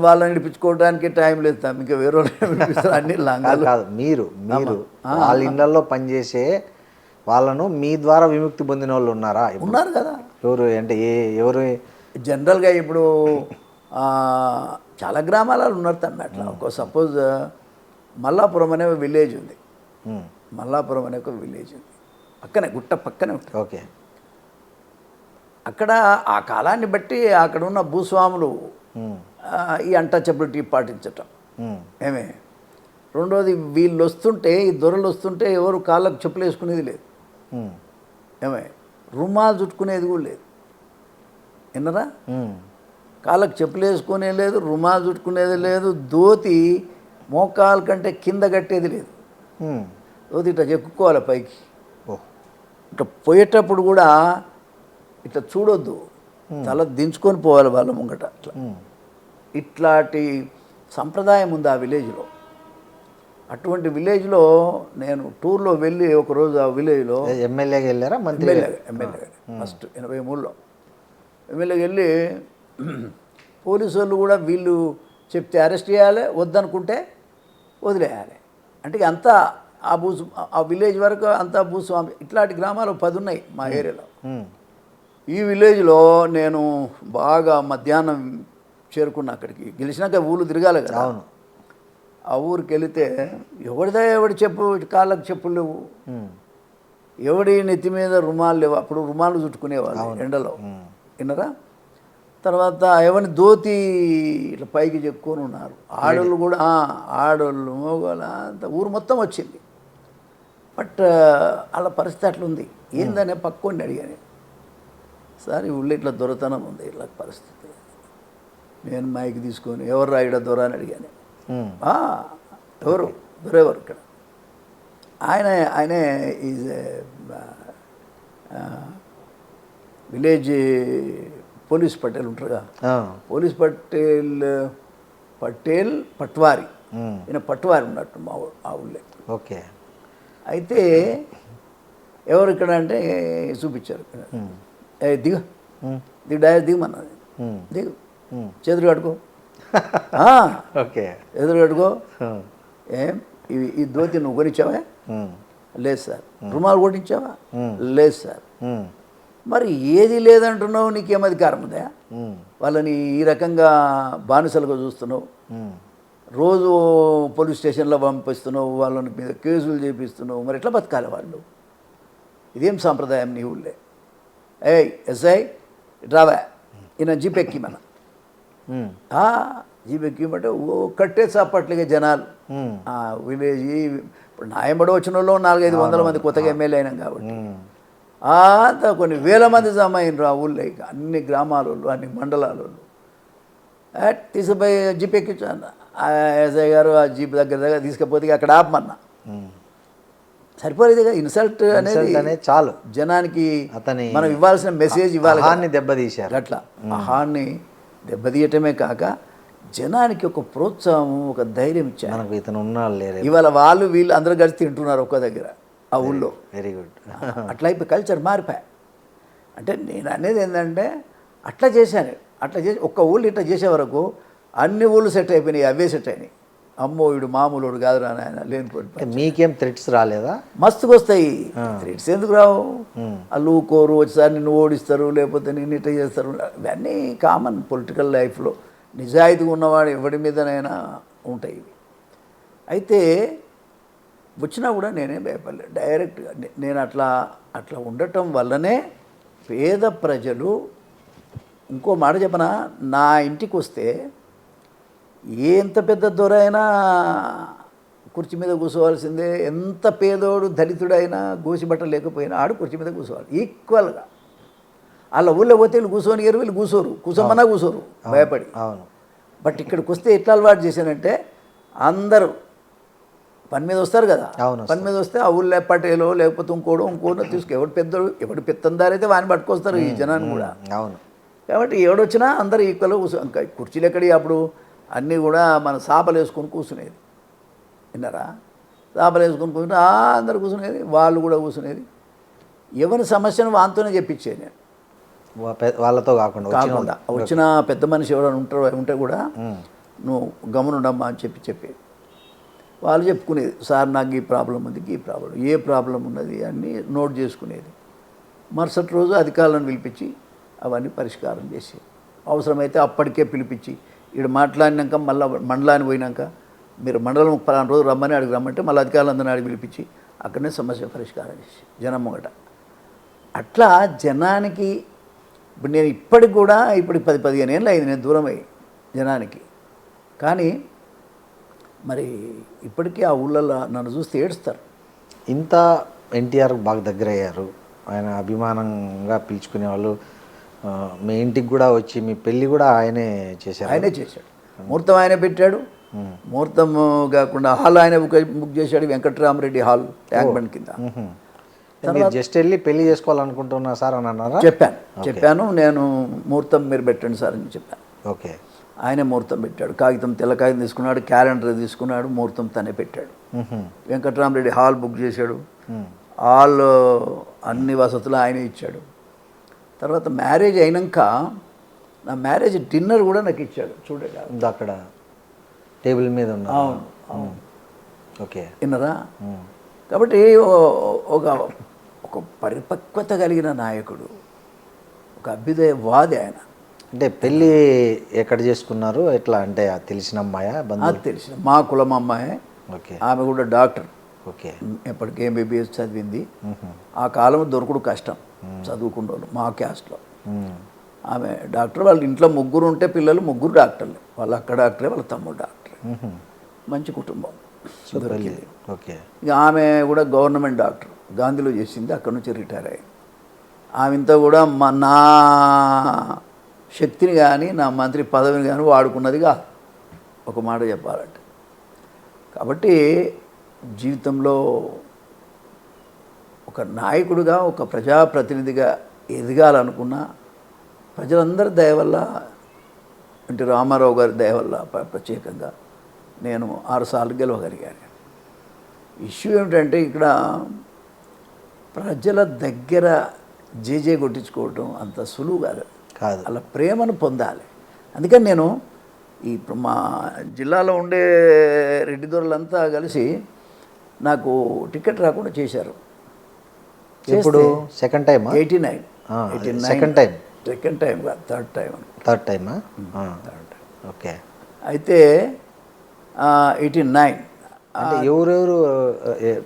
వాళ్ళని విడిపించుకోవడానికి టైం లేదు. ఇంకా వేరే విడిపిస్తారు. అన్ని లంగాలు
కాదు, మీరు వాళ్ళ ఇళ్లలో పనిచేసే వాళ్ళను మీ ద్వారా విముక్తి పొందిన వాళ్ళు ఉన్నారా?
ఉన్నారు కదా.
ఎవరు అంటే ఎవరు? జనరల్గా
ఇప్పుడు చాలా గ్రామాలలో ఉన్నారు తమ్మి. అట్లా ఒక సపోజ్ మల్లాపురం అనే విలేజ్ ఉంది. మల్లాపురం అనే ఒక విలేజ్ ఉంది, పక్కనే గుట్ట పక్కనే ఉంటుంది.
ఓకే.
అక్కడ ఆ కాలాన్ని బట్టి అక్కడ ఉన్న భూస్వాములు ఈ అంటచబిలిటీ పాటించటం ఏమే. రెండోది వీళ్ళు వస్తుంటే, ఈ దొరలు వస్తుంటే ఎవరు కాళ్ళకు చెప్పులు వేసుకునేది లేదు. ఏమై రుమాలు చుట్టుకునేది కూడా లేదు, విన్నరా? కాళ్ళకు చెప్పులు వేసుకునే లేదు, రుమాలు చుట్టుకునేది లేదు, ధోతి మోకాల కంటే కింద కట్టేది లేదు, ధోతి ఇట్లా చెక్కుకోవాలి పైకి. ఇట్లా పోయేటప్పుడు కూడా ఇట్లా చూడొద్దు, తల దించుకొని పోవాలి వాళ్ళ ముంగట. అట్లా ఇట్లాంటి సంప్రదాయం ఉంది ఆ విలేజ్లో. అటువంటి విలేజ్లో నేను టూర్లో వెళ్ళి ఒకరోజు ఆ విలేజ్లో
ఎమ్మెల్యేగా వెళ్ళారా?
ఎమ్మెల్యే ఫస్ట్ 83లో ఎమ్మెల్యేకి వెళ్ళి పోలీసు వాళ్ళు కూడా వీళ్ళు చెప్తే అరెస్ట్ చేయాలి, వద్దనుకుంటే వదిలేయాలి. అంటే అంతా ఆ విలేజ్ వరకు అంతా భూస్వామి. ఇట్లాంటి గ్రామాలు 10 ఉన్నాయి మా ఏరియాలో. ఈ విలేజ్లో నేను బాగా మధ్యాహ్నం చేరుకున్నా అక్కడికి. గెలిచినాక ఊళ్ళు తిరగాలి కదా. ఆ ఊరికి వెళితే ఎవడి చెప్పు కాళ్ళకు చెప్పులు లేవు, ఎవడి నెత్తి మీద రుమాలు లేవు. అప్పుడు రుమాలు చుట్టుకునేవాళ్ళు ఎండలో, విన్నరా? తర్వాత ఎవరిని ధోతి ఇట్లా పైకి చెప్పుకొని ఉన్నారు. ఆడోళ్ళు కూడా, ఆడోళ్ళు మగవాళ్ళు అంత ఊరు మొత్తం వచ్చింది. బట్ వాళ్ళ పరిస్థితి అట్లుంది. ఏందనే పక్కోండి అడిగాను, సార్ ఈ ఊళ్ళో ఇట్లా దొరతనం ఉంది, ఇట్లా పరిస్థితి. నేను మైక్ తీసుకొని ఎవరు రాయడ దొర అని అడిగాను. ఎవరు దొరెవరు ఇక్కడ? ఆయనే ఈజ్ విలేజ్ పోలీస్ పటేల్ ఉంటారుగా, పోలీస్ పటేల్ పట్వారి. ఈయన పట్వారి ఉన్నట్టు ఆ ఊళ్ళే.
ఓకే.
అయితే ఎవరు ఇక్కడ అంటే చూపించారు. దిగు దిగు డైరెక్ట్ దిగమన్నది. దిగు, చేతులు కట్టుకో.
ఓకే,
చేతులు కట్టుకో. ఏం ఈ ధోతి నువ్వు కొనిచ్చావా? లేదు సార్. రుమాలు కొట్టించావా? లేదు సార్. మరి ఏది లేదంటున్నావు, నీకేం అధికారం ఉందా? వాళ్ళని ఈ రకంగా బానిసలుగా చూస్తున్నావు, రోజు పోలీస్ స్టేషన్లో పంపిస్తున్నావు, వాళ్ళని మీద కేసులు చేపిస్తున్నావు. మరి ఎట్లా బతకాలి వాళ్ళు? ఇదేం సాంప్రదాయం నీ ఊళ్ళే? ఏయ్ ఎస్ఐ డ్రావా, ఈయన జీపెక్కి మన జీపెక్కిమంటే ఓ కట్టే చాపట్లుగా జనాలు. విలేజ్ ఇప్పుడు నాయబడి వచ్చిన వాళ్ళు 400-500 మంది కొత్తగా ఎమ్మెల్యే అయినాం కాబట్టి అంతా కొన్ని వేల మంది జమ అయినరు ఆ ఊళ్ళో. ఇక అన్ని గ్రామాల వాళ్ళు, అన్ని మండలాల వాళ్ళు తీసుకుపోయి జీప్ ఎక్కించాను. ఎస్ఐ గారు ఆ జీప్ దగ్గర తీసుకుపోతే అక్కడ ఆపమన్నా. సరిపోలేదు కదా. ఇన్సల్ట్ అనేది
చాలు
జనానికి.
అతని
మనం ఇవ్వాల్సిన మెసేజ్ ఇవ్వాలి.
దెబ్బతీశారు
అట్లా ఆహాన్ని దెబ్బతీయటమే కాక జనానికి ఒక ప్రోత్సాహం, ఒక ధైర్యం ఇచ్చారు.
ఇతను ఉన్నాడు లేరు.
ఇవాళ వాళ్ళు వీళ్ళు అందరూ కలిసి తింటున్నారు ఒక్క దగ్గర ఆ ఊళ్ళో.
Very good.
అట్లా అయిపోయి కల్చర్ మారిపోయా. అంటే నేను అనేది ఏంటంటే అట్లా చేశాను. అట్లా చేసి ఒక్క ఊళ్ళు ఇట్లా చేసే వరకు అన్ని ఊళ్ళు సెట్ అయిపోయినాయి, అవే సెట్ అయినాయి. అమ్మో వీడు మామూలుడు కాదురా నాయన లేనిపోయి.
మీకేం థ్రెట్స్ రాలేదా?
మస్తుగా వస్తాయి థ్రెట్స్. ఎందుకు రావు? వాళ్ళు ఊకోరు, వచ్చేసారి నిన్ను ఓడిస్తారు, లేకపోతే నిన్ను ఇట్లా చేస్తారు. ఇవన్నీ కామన్ పొలిటికల్ లైఫ్లో. నిజాయితీగా ఉన్నవాడు ఎవడి మీదనైనా ఉంటాయి ఇవి. అయితే వచ్చినా కూడా నేనేం భయపడలేదు. డైరెక్ట్గా నేను అట్లా ఉండటం వల్లనే పేద ప్రజలు. ఇంకో మాట చెప్పనా, నా ఇంటికి వస్తే ఎంత పెద్ద దొర అయినా కుర్చీ మీద కూర్చోవాల్సిందే. ఎంత పేదోడు దళితుడైనా గోసిబట్ట లేకపోయినా ఆడు కుర్చీ మీద కూర్చోవాలి ఈక్వల్గా. వాళ్ళ ఊళ్ళో పోతే వీళ్ళు కూర్చొని వీళ్ళు కూర్చోమన్నా కూర్చోరు భయపడి. బట్ ఇక్కడికి వస్తే ఎట్లా అలవాటు చేశానంటే అందరూ పని మీద వస్తారు కదా, పని మీద వస్తే ఆ ఊళ్ళో పటేలో లేకపోతే ఇంకోడో తీసుకు ఎవడు పెత్తందారు అయితే వాడిని పట్టుకొస్తారు ఈ జనాన్ని కూడా. కాబట్టి ఎవడొచ్చినా అందరూ ఈక్వల్గా కూర్చో. కుర్చీలు ఎక్కడి అప్పుడు అన్నీ కూడా మన సాపలు వేసుకొని కూర్చునేది, విన్నారా? సాపలు వేసుకొని కూర్చుని అందరు కూర్చునేది, వాళ్ళు కూడా కూర్చునేది. ఎవరి సమస్యను వాంతోనే చెప్పించేది నేను,
వాళ్ళతో కాకుండా.
వచ్చిన పెద్ద మనిషి ఎవరైనా ఉంటే కూడా నువ్వు గమనుండమ్మా అని చెప్పేది. వాళ్ళు చెప్పుకునేది, సార్ నాకు ఈ ప్రాబ్లం ఉంది, ఈ ప్రాబ్లం, ఏ ప్రాబ్లం ఉన్నది అన్నీ నోట్ చేసుకునేది. మరుసటి రోజు అధికారులను పిలిపించి అవన్నీ పరిష్కారం చేసి, అవసరమైతే అప్పటికే పిలిపించి ఇక్కడ మాట్లాడినాక మళ్ళీ మండలానికి పోయినాక మీరు మండలం పలానా రోజు రమ్మని అడిగి రమ్మంటే మళ్ళీ అధికారులందరినీ అడిగి పిలిపించి అక్కడనే సమస్య పరిష్కారం చేసి జనం ముంగట. అట్లా జనానికి ఇప్పుడు నేను ఇప్పటికి కూడా 10-15 ఏళ్ళు అయింది నేను దూరం అయ్యి జనానికి. కానీ మరి ఇప్పటికీ ఆ ఊళ్ళల్లో నన్ను చూస్తే ఏడుస్తారు.
ఇంత ఎన్టీఆర్ బాగా దగ్గర అయ్యారు, ఆయన అభిమానంగా పిలుచుకునే వాళ్ళు. మీ ఇంటికి కూడా వచ్చి మీ పెళ్ళి కూడా ఆయనే చేశారు.
ఆయనే చేశాడు. ముహూర్తం ఆయనే పెట్టాడు. ముహూర్తం కాకుండా హాల్ ఆయన బుక్ చేశాడు, వెంకట్రామరెడ్డి హాల్, ట్యాంక్ బండ్ కింద.
మీరు జస్ట్ వెళ్ళి పెళ్లి చేసుకోవాలనుకుంటున్నా సార్ అని అన్నారా?
చెప్పాను నేను, ముహూర్తం మీరు పెట్టండి సార్ అని చెప్పాను.
ఓకే.
ఆయనే ముహూర్తం పెట్టాడు. తెల్ల కాగితం తీసుకున్నాడు, క్యాలెండర్ తీసుకున్నాడు, ముహూర్తం తనే పెట్టాడు. వెంకట్రామరెడ్డి హాల్ బుక్ చేశాడు. హాల్ అన్ని వసతులు ఆయనే ఇచ్చాడు. తర్వాత మ్యారేజ్ అయినాక నా మ్యారేజ్ డిన్నర్ కూడా నాకు ఇచ్చాడు. చూడండి
అక్కడ టేబుల్ మీద ఉన్నా.
అవును.
ఓకే.
విన్నరా? కాబట్టి ఒక ఒక పరిపక్వత కలిగిన నాయకుడు, ఒక అభ్యుదయవాది ఆయన.
అంటే పెళ్ళి ఎక్కడ చేసుకున్నారు, ఎట్లా అంటే తెలిసిన అమ్మాయా, బంధువు?
తెలిసిన మా కులం అమ్మాయి.
ఓకే.
ఆమె కూడా డాక్టర్.
ఓకే.
ఎప్పటికీ ఎంబీబీఎస్ చదివింది. ఆ కాలం దొరకడు కష్టం చదువుకున్న వాళ్ళు మా క్యాస్ట్లో. ఆమె డాక్టర్. వాళ్ళ ఇంట్లో ముగ్గురు ఉంటే పిల్లలు ముగ్గురు డాక్టర్లు. వాళ్ళ అక్క డాక్టరే, వాళ్ళ తమ్ముడు డాక్టరే. మంచి కుటుంబం దొరికింది.
ఓకే.
ఇక ఆమె కూడా గవర్నమెంట్ డాక్టర్, గాంధీలో చేసింది, అక్కడ నుంచి రిటైర్ అయ్యి. ఆమెంతా కూడా నా శక్తిని కానీ నా మంత్రి పదవిని కానీ వాడుకున్నది కాదు, ఒక మాట చెప్పాలంటే. కాబట్టి జీవితంలో ఒక నాయకుడిగా, ఒక ప్రజాప్రతినిధిగా ఎదగాలనుకున్న ప్రజలందరి దయ వల్ల, ఎన్టీ రామారావు గారి దయ వల్ల ప్రత్యేకంగా నేను 6 సార్లు గెలవగలిగాను. ఇష్యూ ఏమిటంటే ఇక్కడ ప్రజల దగ్గర జేజే కొట్టించుకోవటం అంత సులువు కాదు. అలా ప్రేమను పొందాలి. అందుకని నేను మా జిల్లాలో ఉండే రెడ్డి దొరలంతా కలిసి నాకు టికెట్ రాకుండా చేశారు.
ఇప్పుడు సెకండ్ టైం
89.
సెకండ్ టైం
కాదు, థర్డ్ టైం.
థర్డ్ టైమా? ఓకే.
అయితే 89
అంటే ఎవరెవరు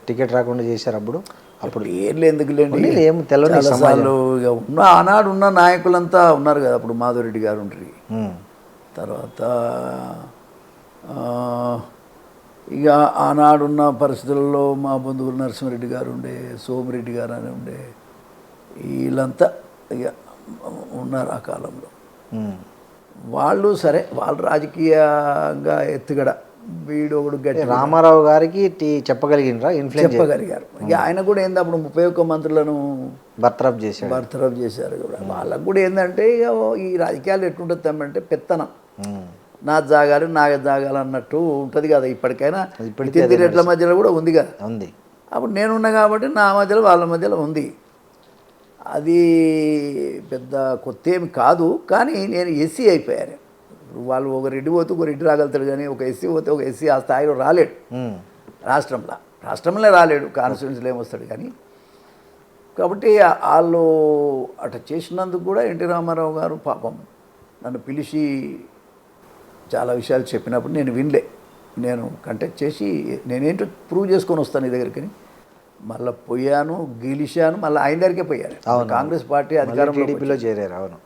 టికెట్ రాకుండా చేశారు అప్పుడు?
అప్పుడు ఏళ్ళు ఎందుకులేండి,
ఏం తెలవదు.
ఇక ఉన్న ఆనాడు ఉన్న నాయకులంతా ఉన్నారు కదా. అప్పుడు మాధవరెడ్డి గారు ఉంటారు. తర్వాత ఇక ఆనాడున్న పరిస్థితుల్లో మా బంధువులు నరసింహారెడ్డి గారు ఉండే, సోమిరెడ్డి గారు అని ఉండే, వీళ్ళంతా ఇక ఉన్నారు ఆ కాలంలో. వాళ్ళు సరే, వాళ్ళు రాజకీయంగా ఎత్తుగడ, వీడొకడు గట్టి.
రామారావు గారికి చెప్పగలిగినరా?
చెప్పగలిగారు. ఇక ఆయన కూడా ఏంది, అప్పుడు 31 మంత్రులను
బర్తరఫ్
చేశారు కూడా. వాళ్ళకు కూడా ఏంటంటే ఇక ఈ రాజకీయాలు ఎట్లుంటుంది తమ్మంటే పెత్తనం, నా జాగాలు నాకు జాగాలు అన్నట్టు ఉంటుంది కదా. ఇప్పటికైనా రెడ్ల మధ్యలో కూడా ఉంది కదా.
ఉంది.
అప్పుడు నేనున్నా కాబట్టి నా మధ్యలో వాళ్ళ మధ్యలో ఉంది. అది పెద్ద కొత్త ఏమి కాదు. కానీ నేను ఎస్సీ అయిపోయాను. వాళ్ళు ఒక రెడ్డి పోతే ఒక రెడ్డి రాగలుగుతాడు, కానీ ఒక ఎస్సీ పోతే ఒక ఎస్సీ ఆ స్థాయిలో రాలేడు. రాష్ట్రంలో రాలేడు, కాన్స్టిట్యున్సీలో ఏమొస్తాడు. కానీ కాబట్టి వాళ్ళు అట్లా చేసినందుకు కూడా ఎన్టీ రామారావు గారు పాపం నన్ను పిలిచి చాలా విషయాలు చెప్పినప్పుడు నేను వినలే. నేను కంటెక్ట్ చేసి నేనేంటో ప్రూవ్ చేసుకొని వస్తాను నీ దగ్గరికి. మళ్ళీ పోయాను, గెలిచాను, మళ్ళీ ఆయన దగ్గరికే పోయాను. కాంగ్రెస్ పార్టీ అధికారంలో
చేరారు. అవును.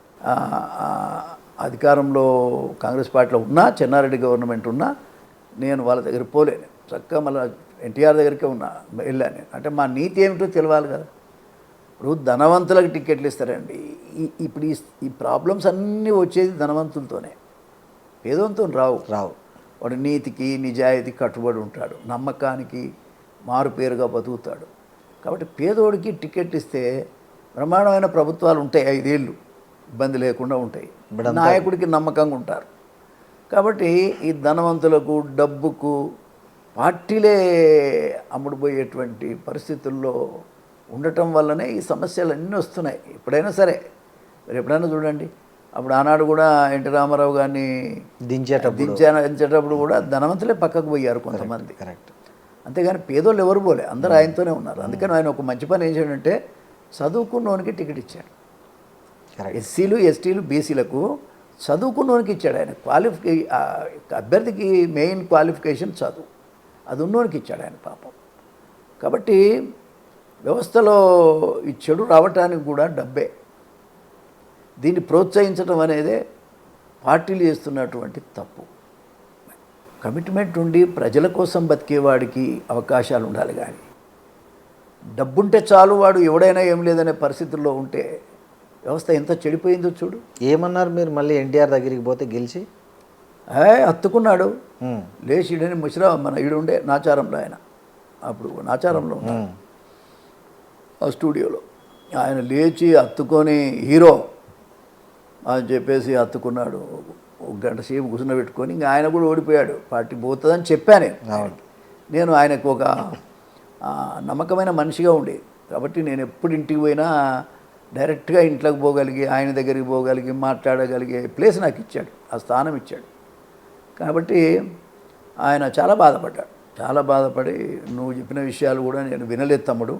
అధికారంలో కాంగ్రెస్ పార్టీలో ఉన్నా, చెన్నారెడ్డి గవర్నమెంట్ ఉన్నా నేను వాళ్ళ దగ్గర పోలేను. చక్కగా మళ్ళీ ఎన్టీఆర్ దగ్గరికే వెళ్ళాను. అంటే మా నీతి ఏమిటో తెలియాలి కదా. ఇప్పుడు ధనవంతులకు టికెట్లు ఇస్తారండి. ఇప్పుడు ఈ ప్రాబ్లమ్స్ అన్నీ వచ్చేది ధనవంతులతోనే, పేదవంతో రావు. వాడు నీతికి నిజాయితీ కట్టుబడి ఉంటాడు, నమ్మకానికి మారుపేరుగా బతుకుతాడు. కాబట్టి పేదోడికి టికెట్ ఇస్తే బ్రహ్మాండమైన ప్రభుత్వాలు ఉంటాయి, 5 ఏళ్ళు ఇబ్బంది లేకుండా ఉంటాయి, నాయకుడికి నమ్మకంగా ఉంటారు. కాబట్టి ఈ ధనవంతులకు, డబ్బుకు పార్టీలే అమ్ముడుపోయేటువంటి పరిస్థితుల్లో ఉండటం వల్లనే ఈ సమస్యలు అన్నీ వస్తున్నాయి. ఎప్పుడైనా సరే, మీరు ఎప్పుడైనా చూడండి, అప్పుడు ఆనాడు కూడా ఎన్టీ రామారావు గారిని దించేటప్పుడు కూడా ధనవంతులే పక్కకు పోయారు కొంతమంది.
కరెక్ట్.
అంతేగాని పేదోళ్ళు ఎవరు పోలే, అందరూ ఆయనతోనే ఉన్నారు. అందుకని ఆయన ఒక మంచి పని ఏం చేయడంటే చదువుకున్నోనికి టికెట్ ఇచ్చాడు. ఎస్సీలు, ఎస్టీలు, బీసీలకు చదువుకున్నోనికి ఇచ్చాడు ఆయన. అభ్యర్థికి మెయిన్ క్వాలిఫికేషన్ చదువు, అది ఉన్నోనికి ఇచ్చాడు ఆయన పాపం. కాబట్టి వ్యవస్థలో ఈ చెడు రావటానికి కూడా డబ్బే. దీన్ని ప్రోత్సహించడం అనేదే పార్టీలు చేస్తున్నటువంటి తప్పు. కమిట్మెంట్ ఉండి ప్రజల కోసం బతికేవాడికి అవకాశాలు ఉండాలి. కానీ డబ్బుంటే చాలు వాడు ఎవడైనా ఏం లేదనే పరిస్థితుల్లో ఉంటే వ్యవస్థ ఎంత చెడిపోయిందో చూడు.
ఏమన్నారు మీరు మళ్ళీ ఎన్టీఆర్ దగ్గరికి పోతే గెలిచి?
హత్తుకున్నాడు,
ఉమ్,
లేచి ఈడని ముసిరా మన ఈడుండే నాచారంలో, ఆయన అప్పుడు నాచారంలో ఉన్నాడు ఆ స్టూడియోలో. ఆయన లేచి హత్తుకొని హీరో అని చెప్పేసి హత్తుకున్నాడు. ఒక గంట సేపు కూర్చున్నబెట్టుకొని ఇంకా ఆయన కూడా ఓడిపోయాడు. పార్టీ పోతుందని చెప్పాను నేను ఆయనకు ఒక నమ్మకమైన మనిషిగా ఉండేది కాబట్టి నేను ఎప్పుడు ఇంటికి పోయినా డైరెక్ట్గా ఇంట్లోకి పోగలిగి ఆయన దగ్గరికి పోగలిగి మాట్లాడగలిగే ప్లేస్ నాకు ఇచ్చాడు, ఆ స్థానం ఇచ్చాడు. కాబట్టి ఆయన చాలా బాధపడ్డాడు. చాలా బాధపడి నువ్వు చెప్పిన విషయాలు కూడా నేను వినలేదు తమ్ముడు,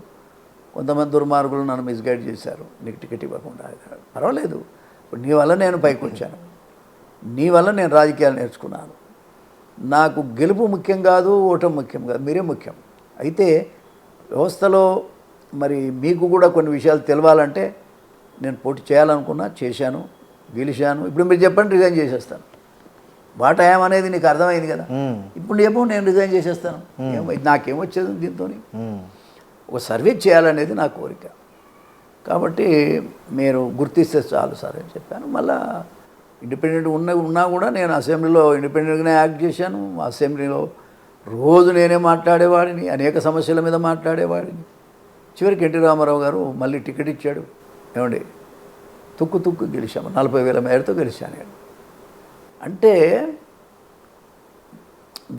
కొంతమంది దుర్మార్గులు నన్ను మిస్గైడ్ చేశారు, నీకు టికెట్ ఇవ్వకుండా. పర్వాలేదు, ఇప్పుడు నీ వల్ల నేను పైకి వచ్చాను, నీ వల్ల నేను రాజకీయాలు నేర్చుకున్నాను. నాకు గెలుపు ముఖ్యం కాదు, ఓటమి ముఖ్యం కాదు, మీరే ముఖ్యం. అయితే వ్యవస్థలో మరి మీకు కూడా కొన్ని విషయాలు తెలవాలంటే నేను పోటీ చేయాలనుకున్నా, చేశాను, గెలిచాను. ఇప్పుడు మీరు చెప్పండి, రిజైన్ చేసేస్తాను. వాట్ ఐఎమ్ అనేది నీకు అర్థమైంది కదా. ఇప్పుడు ఏమో నేను రిజైన్ చేసేస్తాను, నాకేమొచ్చేది దీంతో. ఒక సర్వే చేయాలనేది నా కోరిక. కాబట్టి మీరు గుర్తిస్తే చాలు సార్ అని చెప్పాను. మళ్ళా ఇండిపెండెంట్ ఉన్నా కూడా నేను అసెంబ్లీలో ఇండిపెండెంట్గానే యాక్ట్ చేశాను. అసెంబ్లీలో రోజు నేనే మాట్లాడేవాడిని, అనేక సమస్యల మీద మాట్లాడేవాడిని. చివరికి ఎన్టీ రామారావు గారు మళ్ళీ టికెట్ ఇచ్చాడు. ఏమండి, తుక్కు గెలిచాము, 40,000 మేరతో గెలిచాను నేను. అంటే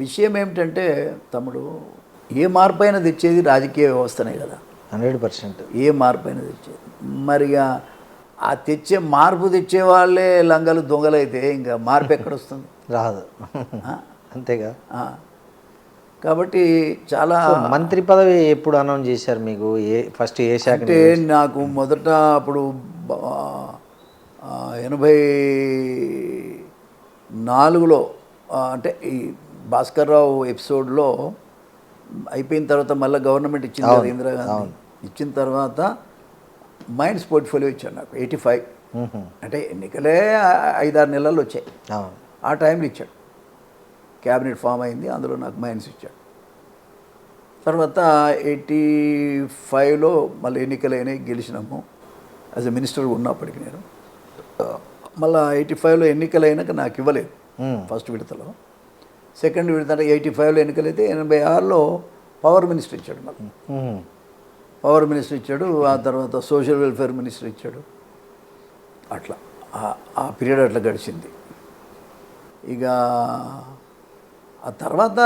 విషయం ఏమిటంటే తమ్ముడు, ఏ మార్పు అయినా తెచ్చేది రాజకీయ వ్యవస్థనే కదా.
100%.
ఏ మార్పు అయినా తెచ్చేది. మరి ఆ మార్పు తెచ్చే వాళ్ళే లంగలు దొంగలైతే ఇంకా మార్పు ఎక్కడొస్తుంది?
రాదు. అంతేగా.
కాబట్టి చాలా.
మంత్రి పదవి ఎప్పుడు అనౌన్స్ చేశారు మీకు? ఫస్ట్ ఏ శాఖ?
అంటే నాకు మొదట అప్పుడు 84లో అంటే ఈ భాస్కర్రావు ఎపిసోడ్లో అయిపోయిన తర్వాత మళ్ళీ గవర్నమెంట్ ఇచ్చింది కదా ఇందిరాగాంధీ. ఇచ్చిన తర్వాత మైండ్స్ పోర్ట్ఫోలియో ఇచ్చాడు నాకు 85. అంటే ఎన్నికలే 5-6 నెలలు వచ్చాయి. ఆ టైంలో ఇచ్చాడు. క్యాబినెట్ ఫామ్ అయింది, అందులో నాకు మైండ్స్ ఇచ్చాడు. తర్వాత 85లో మళ్ళీ ఎన్నికలైనవి, గెలిచినాము. యాజ్ ఎ మినిస్టర్ ఉన్నప్పటికి నేను మళ్ళీ 85లో ఎన్నికలైనాక నాకు ఇవ్వలేదు ఫస్ట్ విడతలో. సెకండ్ విడత 85లో ఎన్నికలైతే 86లో పవర్ మినిస్టర్ ఇచ్చాడు. మళ్ళీ పవర్ మినిస్టర్ ఇచ్చాడు. ఆ తర్వాత సోషల్ వెల్ఫేర్ మినిస్టర్ ఇచ్చాడు. అట్లా ఆ పీరియడ్ అట్లా గడిచింది. ఇక ఆ తర్వాత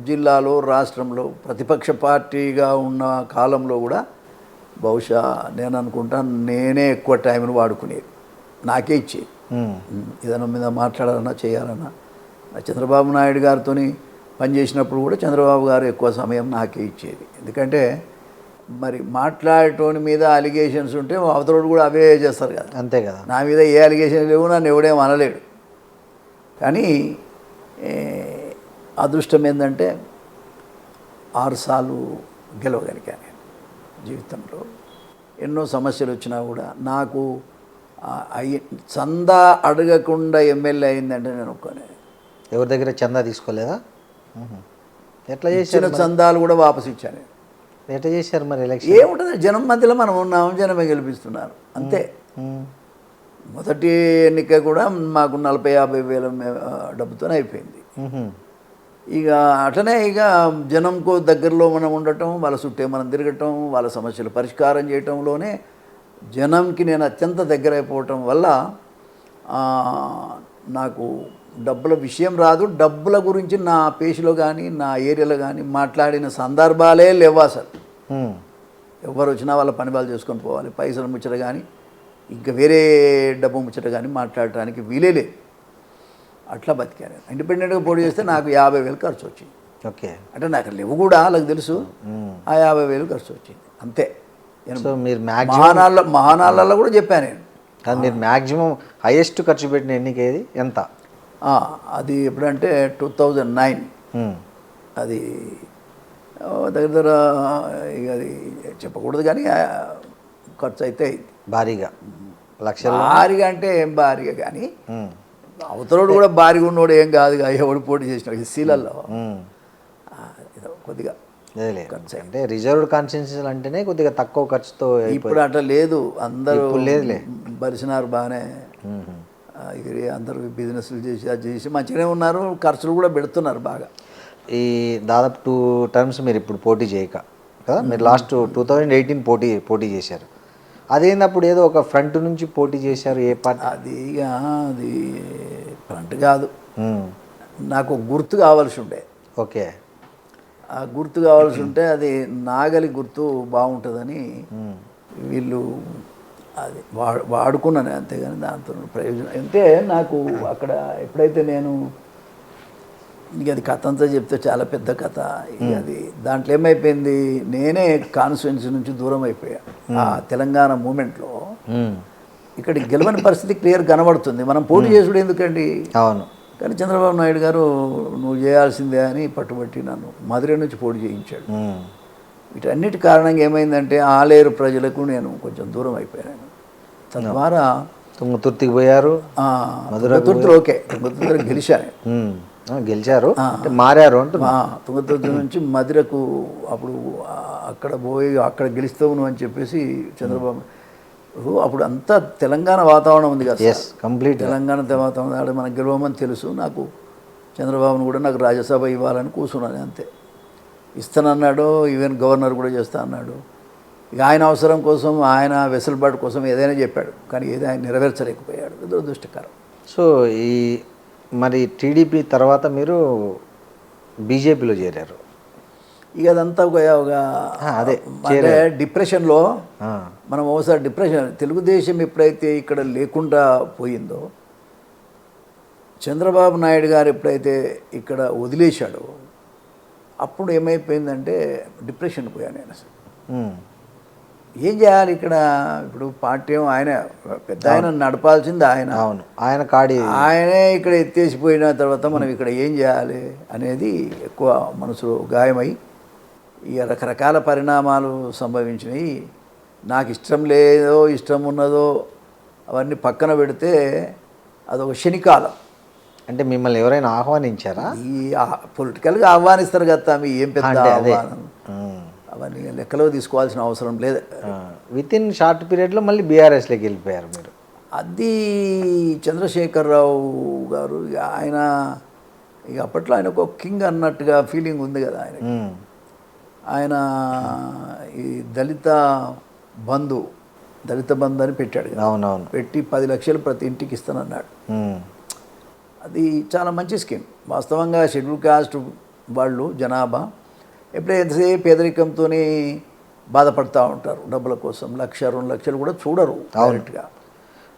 జిల్లాలో, రాష్ట్రంలో ప్రతిపక్ష పార్టీగా ఉన్న కాలంలో కూడా బహుశా నేను అనుకుంటాను నేనే ఎక్కువ టైంను వాడుకునేది, నాకే ఇచ్చేది. ఏదైనా మీద మాట్లాడాలన్నా చేయాలన్నా చంద్రబాబు నాయుడు గారితో పనిచేసినప్పుడు కూడా చంద్రబాబు గారు ఎక్కువ సమయం నాకే ఇచ్చేది. ఎందుకంటే మరి మాట్లాడేటోని మీద అలిగేషన్స్ ఉంటే అవతలోడు కూడా అవే చేస్తారు కదా.
అంతే కదా.
నా మీద ఏ అలిగేషన్ లేవు, నన్ను ఎవడేం అనలేడు. కానీ అదృష్టం ఏంటంటే 6 సార్లు గెలవగలిగాను నేను జీవితంలో. ఎన్నో సమస్యలు వచ్చినా కూడా నాకు చందా అడగకుండా ఎమ్మెల్యే అయిందంటే నేను ఒక్కనే.
ఎవరి దగ్గర చందా తీసుకోలేదా? ఎట్లా చేశారు?
చందాలు కూడా వాపసు ఇచ్చాను.
ఎట్లా చేశారు మరి ఎలక్షన్?
ఏముంటుంది, జనం మధ్యలో మనం ఉన్నాము, జనమే గెలిపిస్తున్నారు అంతే. మొదటి ఎన్నిక కూడా మాకు 40-50 వేల డబ్బుతోనే అయిపోయింది. ఇక అట్లనే ఇక జనంకు దగ్గరలో మనం ఉండటం, వాళ్ళ చుట్టే మనం తిరగటం, వాళ్ళ సమస్యలు పరిష్కారం చేయటంలోనే జనంకి నేను అత్యంత దగ్గర అయిపోవటం వల్ల నాకు డబ్బుల విషయం రాదు. డబ్బుల గురించి నా పేషిలో కానీ నా ఏరియాలో కానీ మాట్లాడిన సందర్భాలే లేవు అసలు. ఎవరు వచ్చినా వాళ్ళ పని వాళ్ళు చేసుకొని పోవాలి. పైసలు ముచ్చట కానీ ఇంకా వేరే డబ్బు ముచ్చట కానీ మాట్లాడటానికి వీలే లేదు. అట్లా బతికాను. ఇండిపెండెంట్గా పోటీ చేస్తే నాకు 50,000 ఖర్చు వచ్చింది.
ఓకే.
అంటే నాకు లేవు కూడా, వాళ్ళకి తెలుసు. ఆ 50,000 ఖర్చు వచ్చింది అంతే.
సో మీరు
మహానాళ్ళల్లో కూడా చెప్పాను నేను.
కానీ మీరు మ్యాక్సిమం హైయెస్ట్ ఖర్చు పెట్టిన ఎన్నిక ఏది, ఎంత?
అది ఎప్పుడంటే 2009. అది దగ్గర ఇక అది చెప్పకూడదు కానీ ఖర్చు అయితే
భారీగా, లక్షలు.
భారీగా అంటే ఏం భారీగా కానీ అవతలోడు కూడా భారీగా ఉన్నోడు ఏం కాదుగా. ఎవడు పోటీ చేసిన సీలల్లో కొద్దిగా
అదేలే. అంటే రిజర్వ్డ్ కాన్స్టిట్యున్సీలు అంటేనే కొద్దిగా తక్కువ ఖర్చుతో
ఇప్పుడు అట్లా లేదు, అందరూ
ఇప్పుడు లేదులే.
బలిసినారు బాగానే. ఇది అందరూ బిజినెస్లు చేసి అది చేసి మంచిగానే ఉన్నారు, ఖర్చులు కూడా పెడుతున్నారు బాగా.
ఈ దాదాపు 2 టర్మ్స్ మీరు ఇప్పుడు పోటీ చేయక కదా, మీరు లాస్ట్ 2018 పోటీ చేశారు. అదేంది అప్పుడు ఏదో ఒక ఫ్రంట్ నుంచి పోటీ చేశారు, ఏ పార్టీ?
అది ఫ్రంట్ కాదు, నాకు ఒక గుర్తు కావాల్సి ఉండే.
ఓకే.
ఆ గుర్తు కావాల్సి ఉంటే అది నాగలి గుర్తు బాగుంటుందని వీళ్ళు అది వాడుకున్నాను, అంతేగాని దాంతో ప్రయోజనం అంటే నాకు అక్కడ ఎప్పుడైతే నేను ఇక అది కథ అంతా చెప్తే చాలా పెద్ద కథ. ఇక అది దాంట్లో ఏమైపోయింది, నేనే కాన్స్టిట్యున్సీ నుంచి దూరం అయిపోయా. ఆ తెలంగాణ మూమెంట్లో ఇక్కడ గెలవని పరిస్థితి క్లియర్ కనబడుతుంది. మనం పోటీ చేసుడు ఎందుకండి?
అవును.
కానీ చంద్రబాబు నాయుడు గారు నువ్వు చేయాల్సిందే అని పట్టుబట్టి నన్ను మధురై నుంచి పోటీ చేయించాడు. వీటన్నిటి కారణంగా ఏమైందంటే ఆలేరు ప్రజలకు నేను కొంచెం దూరం అయిపోయాను. తద్వారా
తుంగతుర్తికి పోయారు,
తుంగతుర్తిలో ఓకే, తుంగతుర్తిలో గెలిచాను.
గెలిచారు, మారారు అంటున్నా.
తుంగతుర్తి నుంచి మధురకు అప్పుడు అక్కడ పోయి అక్కడ గెలుస్తావు నువ్వు అని చెప్పేసి చంద్రబాబు అప్పుడు అంతా తెలంగాణ వాతావరణం ఉంది కదా,
కంప్లీట్
తెలంగాణ వాతావరణం మనకు గెలవమని తెలుసు. నాకు చంద్రబాబును కూడా నాకు రాజ్యసభ ఇవ్వాలని కూర్చున్నాను, అంతే. ఇస్తానన్నాడు, ఈవెన్ గవర్నర్ కూడా చేస్తా అన్నాడు. ఇక ఆయన అవసరం కోసం, ఆయన వెసులుబాటు కోసం ఏదైనా చెప్పాడు, కానీ ఏదో ఆయన నెరవేర్చలేకపోయాడు, దురదృష్టకరం.
సో ఈ మరి టీడీపీ తర్వాత మీరు బీజేపీలో చేరారు.
ఇక అదంతా
అదే
అంటే డిప్రెషన్లో మనం ఒకసారి డిప్రెషన్, తెలుగుదేశం ఎప్పుడైతే ఇక్కడ లేకుండా పోయిందో, చంద్రబాబు నాయుడు గారు ఎప్పుడైతే ఇక్కడ వదిలేశాడో అప్పుడు ఏమైపోయిందంటే డిప్రెషన్ పోయాను నేను. అసలు ఏం చేయాలి ఇక్కడ? ఇప్పుడు పార్టీ ఆయన పెద్ద, ఆయన నడపాల్సింది ఆయన.
అవును, ఆయన కాడి
ఆయనే ఇక్కడ ఎత్తేసిపోయిన తర్వాత మనం ఇక్కడ ఏం చేయాలి అనేది ఎక్కువ మనసులో గాయమై ఇక రకరకాల పరిణామాలు సంభవించినాయి. నాకు ఇష్టం లేదో ఇష్టం ఉన్నదో అవన్నీ పక్కన పెడితే అదొక శనికాలం.
అంటే మిమ్మల్ని ఎవరైనా ఆహ్వానించారా?
ఈ పొలిటికల్గా ఆహ్వానిస్తారు కదా, మీ ఏం పెద్ద ఆహ్వానం, అవన్నీ లెక్కలో తీసుకోవాల్సిన అవసరం లేదు.
విత్ ఇన్ షార్ట్ పీరియడ్లో మళ్ళీ బీఆర్ఎస్లోకి వెళ్ళిపోయారు మీరు.
అది చంద్రశేఖరరావు గారు ఆయన ఇక అప్పట్లో ఆయన ఒక కింగ్ అన్నట్టుగా ఫీలింగ్ ఉంది కదా ఆయన. ఆయన ఈ దళిత బంధు అని పెట్టాడు కదా.
అవునవును.
పెట్టి 10 లక్షలు ప్రతి ఇంటికి ఇస్తానన్నాడు. అది చాలా మంచి స్కీమ్. వాస్తవంగా షెడ్యూల్ కాస్ట్ వాళ్ళు జనాభా ఎంతసేపు పేదరికంతో బాధపడుతూ ఉంటారు, డబ్బుల కోసం 1-2 లక్షలు కూడా చూడరు డైరెక్ట్గా.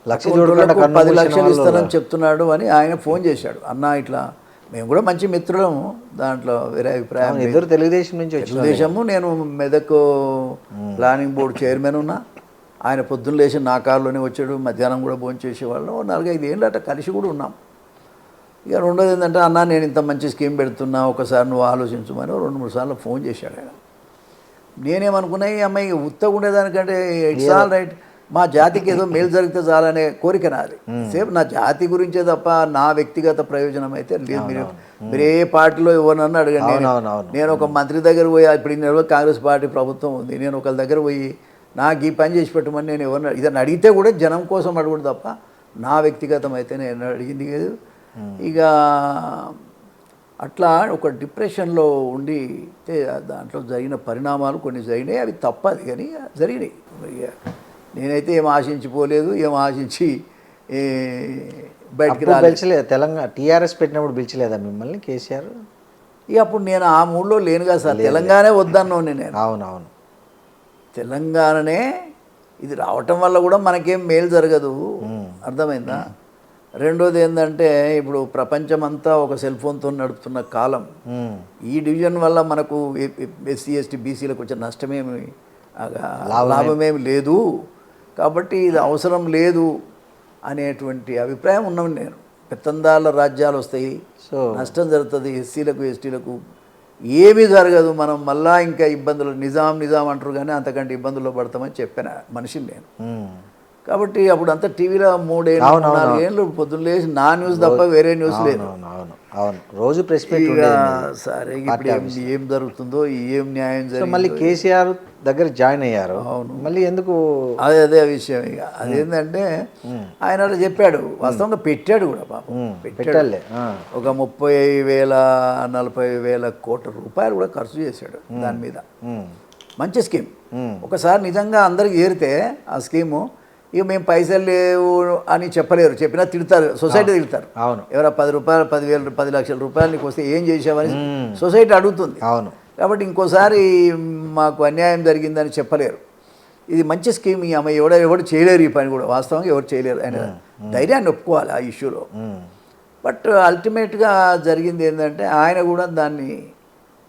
10 లక్షలు ఇస్తానని చెప్తున్నాడు అని ఆయన ఫోన్ చేశాడు. అన్న ఇట్లా మేము కూడా మంచి మిత్రులము, దాంట్లో వేరే అభిప్రాయం.
ఇద్దరు తెలుగుదేశం నుంచి,
తెలుగుదేశము, నేను మెదక్ ప్లానింగ్ బోర్డు చైర్మన్ ఉన్నా. ఆయన పొద్దున్న లేచి నా కారులోనే వచ్చాడు, మధ్యాహ్నం కూడా భోజనం చేసేవాళ్ళం. 4-5 ఏళ్ళు అట్లా కలిసి కూడా ఉన్నాం. ఇక రెండోది ఏంటంటే, అన్న నేను ఇంత మంచి స్కీమ్ పెడుతున్నా, ఒకసారి నువ్వు ఆలోచించమని 2-3 సార్లు ఫోన్ చేశాడు ఆయన. నేనేమనుకున్నా, ఈ అమ్మాయి ఉత్తగా ఉండేదానికంటే ఇట్స్ ఆల్ రైట్, మా జాతికి ఏదో మేలు జరిగితే చాలనే కోరిక నాది. సేపు నా జాతి గురించే తప్ప నా వ్యక్తిగత ప్రయోజనం అయితే లేదు. మీరు ఏ పార్టీలో ఎవరన్నా అడగండి. నేను ఒక మంత్రి దగ్గర పోయి, ఇప్పుడు ఇన్ని కాంగ్రెస్ పార్టీ ప్రభుత్వం ఉంది, నేను ఒకరి దగ్గర పోయి నాకు ఈ పని చేసి పెట్టమని నేను ఎవరిని ఇదని అడిగితే కూడా జనం కోసం అడుగుడు తప్ప నా వ్యక్తిగతం అయితే నేను అడిగింది లేదు. ఇక అట్లా ఒక డిప్రెషన్లో ఉండి దాంట్లో జరిగిన పరిణామాలు కొన్ని జరిగినాయి. అవి తప్పది కానీ జరిగినాయి. నేనైతే ఏం ఆశించిపోలేదు, ఏం ఆశించి బయటికి
పిలిచలేదు. తెలంగాణ టీఆర్ఎస్ పెట్టినప్పుడు పిలిచలేదా మిమ్మల్ని కేసీఆర్?
ఇక అప్పుడు నేను ఆ మూడ్లో లేను కదా సార్. తెలంగాణే వద్దన్నాను నేను.
అవునవును,
తెలంగాణనే ఇది రావటం వల్ల కూడా మనకేం మేలు జరగదు, అర్థమైందా? రెండోది ఏంటంటే, ఇప్పుడు ప్రపంచమంతా ఒక సెల్ ఫోన్తో నడుపుతున్న కాలం. ఈ డివిజన్ వల్ల మనకు ఎస్సీ ఎస్టీ బీసీలకు వచ్చే నష్టమేమి, లాభమేమి లేదు. కాబట్టి ఇది అవసరం లేదు అనేటువంటి అభిప్రాయం ఉన్నాను నేను. పెత్తందాళ్ళ రాజ్యాలు వస్తాయి, నష్టం జరుగుతుంది, ఎస్సీలకు ఎస్టీలకు ఏమీ జరగదు, మనం మళ్ళా ఇంకా ఇబ్బందులు నిజాం అంటారు కానీ అంతకంటే ఇబ్బందుల్లో పడతామని చెప్పిన మనిషిని నేను. కాబట్టి అప్పుడు అంతా టీవీలో 3 ఏళ్ళు 4 ఏళ్ళు పొద్దున్న లేచి నా న్యూస్ తప్ప వేరే న్యూస్ లేదు.
అవును రోజు ప్రెస్ మీట్
ఇక
ఉండేది.
సరే ఇప్పుడు ఏం జరుగుతుందో, ఏం న్యాయం
సో
జరిగిందో.
మళ్ళీ కేసీఆర్ దగ్గర జాయిన్ అయ్యారు. మళ్ళీ ఎందుకు?
అదే విషయం. ఇక అదేంటంటే ఆయన అలా చెప్పాడు, వాస్తవంగా పెట్టాడు కూడా పాపం.
పెట్టాలే.
ఒక 30,000-40,000 కోట్ల రూపాయలు కూడా ఖర్చు చేశాడు దాని మీద. మంచి స్కీమ్. ఒకసారి నిజంగా అందరికి చేరితే ఆ స్కీము, ఇక మేము పైసలు లేవు అని చెప్పలేరు, చెప్పినా తిడతారు, సొసైటీ తిడతారు.
అవును.
ఎవరైనా 10 రూపాయలు 10,000 10 లక్షల రూపాయలు నీకు వస్తే ఏం చేసావని సొసైటీ అడుగుతుంది.
అవును.
కాబట్టి ఇంకోసారి మాకు అన్యాయం జరిగిందని చెప్పలేరు. ఇది మంచి స్కీమ్. ఈ అమ్మాయి ఎవడు చేయలేరు ఈ పని కూడా, వాస్తవంగా ఎవరు చేయలేరు. ఆయన ధైర్యాన్ని ఒప్పుకోవాలి ఆ ఇష్యూలో. బట్ అల్టిమేట్గా జరిగింది ఏంటంటే ఆయన కూడా దాన్ని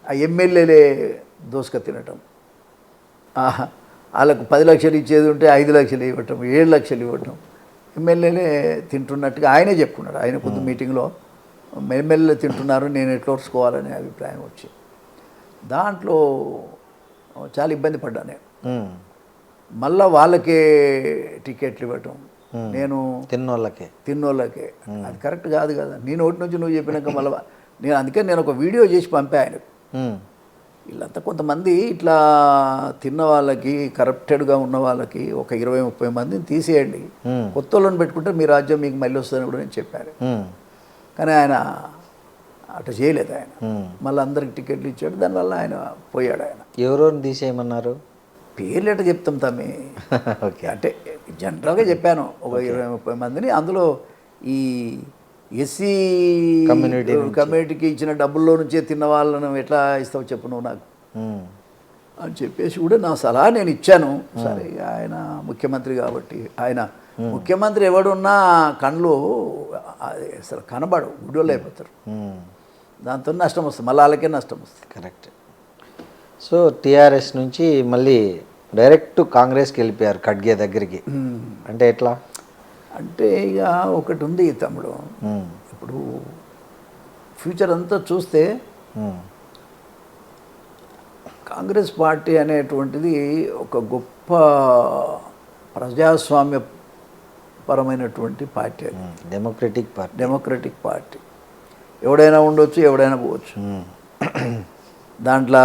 ఆ ఎమ్మెల్యేలే దోసుక తినటం. వాళ్ళకు 10 లక్షలు ఇచ్చేది ఉంటే 5 లక్షలు ఇవ్వటం, 7 లక్షలు ఇవ్వటం, ఎమ్మెల్యేలే తింటున్నట్టుగా ఆయనే చెప్పుకున్నాడు. ఆయన కొద్ది మీటింగ్లో ఎమ్మెల్యేలు తింటున్నారు, నేను ఎట్లా ఓర్చుకోవాలనే అభిప్రాయం వచ్చి దాంట్లో చాలా ఇబ్బంది పడ్డా నేను. మళ్ళా వాళ్ళకే టికెట్లు ఇవ్వటం, నేను తిన్నోళ్ళకే. అది కరెక్ట్ కాదు కదా. నీ నోటి నుంచి నువ్వు చెప్పినాక మళ్ళీ నేను అందుకే నేను ఒక వీడియో చేసి పంపా ఆయనకు. వీళ్ళంతా కొంతమంది ఇట్లా తిన్న వాళ్ళకి, కరప్టెడ్గా ఉన్న వాళ్ళకి ఒక 20-30 మందిని తీసేయండి, కొత్త వాళ్ళని పెట్టుకుంటే మీ రాజ్యం మీకు మళ్ళీ వస్తుందని కూడా నేను చెప్పాను. కానీ ఆయన అట్లా చేయలేదు. ఆయన మళ్ళీ అందరికి టికెట్లు ఇచ్చాడు, దానివల్ల ఆయన పోయాడు. ఆయన
ఎవరోని తీసేయమన్నారు?
పేర్లు ఎట్లా చెప్తాం తమ్మి. అంటే జనరల్గా చెప్పాను ఒక 20-30 మందిని. అందులో ఈ ఎస్సీ కమ్యూనిటీకి ఇచ్చిన డబ్బుల్లో నుంచే తిన్న వాళ్ళను ఎట్లా ఇస్తావు చెప్పు నువ్వు నాకు అని చెప్పేసి కూడా నా సలహా నేను ఇచ్చాను. సరే ఆయన ముఖ్యమంత్రి కాబట్టి, ఆయన ముఖ్యమంత్రి ఎవడున్నా కళ్ళు అసలు కనబడు, గుడ్డోళ్ళు అయిపోతారు. దాంతో నష్టం వస్తుంది, మళ్ళీ వాళ్ళకే నష్టం వస్తుంది.
కరెక్ట్. సో టీఆర్ఎస్ నుంచి మళ్ళీ డైరెక్ట్ కాంగ్రెస్కి వెళ్ళిపోయారు ఖడ్గే దగ్గరికి. అంటే ఎట్లా?
అంటే ఇక ఒకటి ఉంది తమ్ముడు, ఇప్పుడు ఫ్యూచర్ అంతా చూస్తే కాంగ్రెస్ పార్టీ అనేటువంటిది ఒక గొప్ప ప్రజాస్వామ్య పరమైనటువంటి పార్టీ. అది డెమోక్రటిక్ పార్టీ. ఎవడైనా ఉండొచ్చు, ఎవడైనా పోవచ్చు. దాంట్లో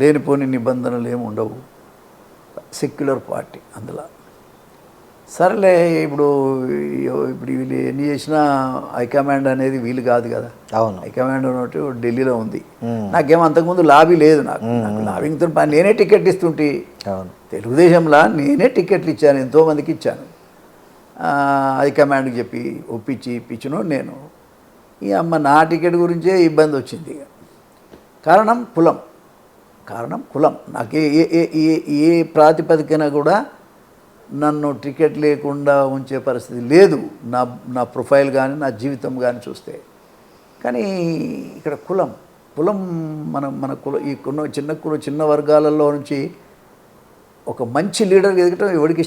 లేనిపోని నిబంధనలు ఏమి ఉండవు. సెక్యులర్ పార్టీ అందులో. సరేలే, ఇప్పుడు వీళ్ళు ఎన్ని చేసినా హైకమాండ్ అనేది వీలు కాదు కదా.
అవును.
హైకమాండ్ ఉన్నట్టు ఢిల్లీలో ఉంది. నాకేమో అంతకుముందు లాబీ లేదు. నాకు లాబింగ్తో నేనే టికెట్ ఇస్తుంటే, తెలుగుదేశంలో నేనే టికెట్లు ఇచ్చాను, ఎంతోమందికి ఇచ్చాను. హైకమాండ్కి చెప్పి ఒప్పించి ఇప్పించినో నేను. ఈ అమ్మ నా టికెట్ గురించే ఇబ్బంది వచ్చింది. కారణం కులం. నాకు ఏ ప్రాతిపదికన కూడా నన్ను టికెట్ లేకుండా ఉంచే పరిస్థితి లేదు, నా ప్రొఫైల్ కానీ నా జీవితం కానీ చూస్తే. కానీ ఇక్కడ కులం మన కులం, ఈ చిన్న వర్గాలలో నుంచి ఒక మంచి లీడర్ ఎదగటం ఎవరికి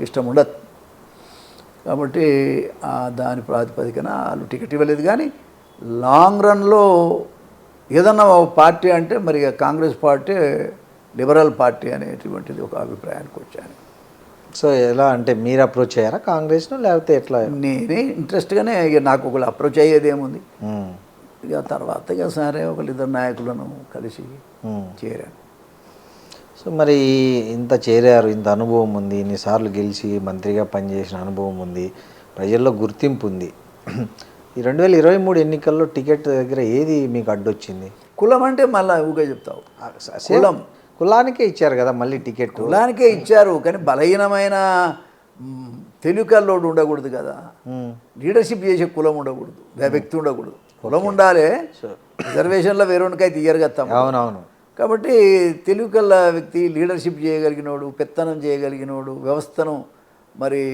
ఇష్టం ఉండదు. కాబట్టి దాని ప్రాతిపదికన వాళ్ళు టికెట్ ఇవ్వలేదు. కానీ లాంగ్ రన్లో ఏదన్నా పార్టీ అంటే మరి కాంగ్రెస్ పార్టీ లిబరల్ పార్టీ అనేటువంటిది ఒక అభిప్రాయానికి వచ్చాను.
సో ఎలా అంటే మీరు అప్రోచ్ అయ్యారా కాంగ్రెస్ను, లేకపోతే ఎట్లా?
నేనే ఇంట్రెస్ట్గానే, ఇక నాకు ఒకళ్ళు అప్రోచ్ అయ్యేది ఏముంది. ఇక తర్వాత ఇక సరే ఒకళ్ళిద్దరు నాయకులను కలిసి చేరాను.
సో మరి ఇంత చేరారు, ఇంత అనుభవం ఉంది, ఇన్నిసార్లు గెలిచి మంత్రిగా పనిచేసిన అనుభవం ఉంది, ప్రజల్లో గుర్తింపు ఉంది. ఈ 2023 ఎన్నికల్లో టికెట్ దగ్గర ఏది మీకు అడ్డొచ్చింది?
కులం అంటే మళ్ళీ ఊగా చెప్తావు.
కులానికే ఇచ్చారు కదా మళ్ళీ టికెట్.
కులానికే ఇచ్చారు, కానీ బలహీనమైన తెలుకల్లోడు ఉండకూడదు కదా. లీడర్షిప్ చేసే కులం ఉండకూడదు, వ్యక్తి ఉండకూడదు. కులం ఉండాలి. రిజర్వేషన్లో వేరొకరికైతే తీయరు కదా.
అవునవును.
కాబట్టి తెలుగుకల్ల వ్యక్తి లీడర్షిప్ చేయగలిగినోడు, పెత్తనం చేయగలిగినోడు, వ్యవస్థను మరి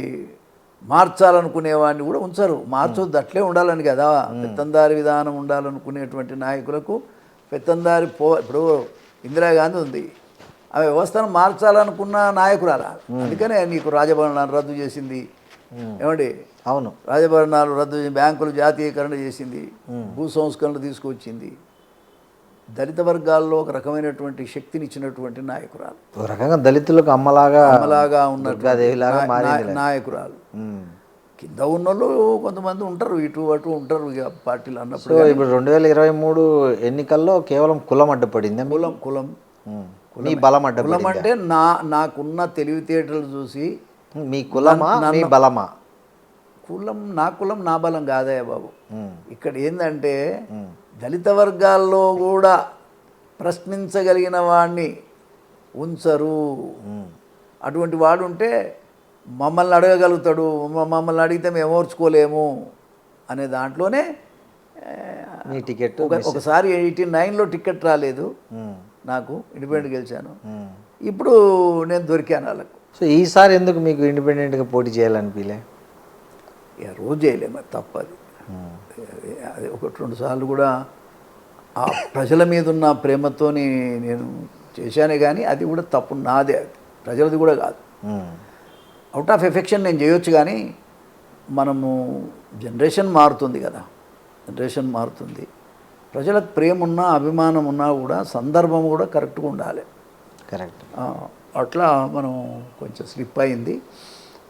మార్చాలనుకునేవాడిని కూడా ఉంచరు. మార్చొద్దు, అట్లే ఉండాలని కదా. పెత్తందారి విధానం ఉండాలనుకునేటువంటి నాయకులకు పెత్తందారి ఇప్పుడు ఇందిరాగాంధీ ఉంది, ఆ వ్యవస్థను మార్చాలనుకున్న నాయకురాలా. అందుకనే నీకు రాజభరణాలు రద్దు చేసింది. ఏమండి?
అవును.
రాజభరణాలు రద్దు చేసి బ్యాంకులు జాతీయకరణ చేసింది, భూ సంస్కరణలు తీసుకొచ్చింది. దళిత వర్గాల్లో ఒక రకమైనటువంటి శక్తిని ఇచ్చినటువంటి నాయకురాలు,
ఒక రకంగా దళితులకు అమ్మలాగా
ఉన్న
దుర్గాదేవిలాగా మారింది.
నాయకురాలు. కింద ఉన్నోళ్ళు కొంతమంది ఉంటారు, ఇటు అటు ఉంటారు ఇక పార్టీలు అన్నప్పుడు.
సో ఇప్పుడు 2023 ఎన్నికల్లో కేవలం కులం అడ్డుపడింది.
కులం
మీ బలం
కులం
అడ్డుపడింది.
అంటే నాకున్న తెలివితేటలు చూసి
మీ కులమా మీ బలమా?
నా కులం నా బలం కాదయ్య బాబు. ఇక్కడ ఏంటంటే దళిత వర్గాల్లో కూడా ప్రశ్నించగలిగిన వాడిని ఉంచరు. అటువంటి వాడు ఉంటే మమ్మల్ని అడగగలుగుతాడు, మమ్మల్ని అడిగితే మేము ఓర్చుకోలేము అనే దాంట్లోనే
మీ టికెట్
ఒకసారి 89లో టికెట్ రాలేదు నాకు, ఇండిపెండెంట్ గెలిచాను. ఇప్పుడు నేను దొరికాను వాళ్ళకు.
సో ఈసారి ఎందుకు మీకు ఇండిపెండెంట్గా పోటీ చేయాలనిపించలే?
ఇక రోజు చేయలే, మరి తప్పది. అది 1-2 సార్లు కూడా ఆ ప్రజల మీద ఉన్న ప్రేమతోని నేను చేశానే, కానీ అది కూడా తప్పు నాదే, అది ప్రజలది కూడా కాదు. అవుట్ ఆఫ్ ఎఫెక్షన్ నేను చేయొచ్చు, కానీ మనము జనరేషన్ మారుతుంది కదా, జనరేషన్ మారుతుంది. ప్రజలకు ప్రేమ ఉన్నా అభిమానం ఉన్నా కూడా సందర్భం కూడా కరెక్ట్గా ఉండాలి.
కరెక్ట్.
అట్లా మనం కొంచెం స్లిప్ అయింది.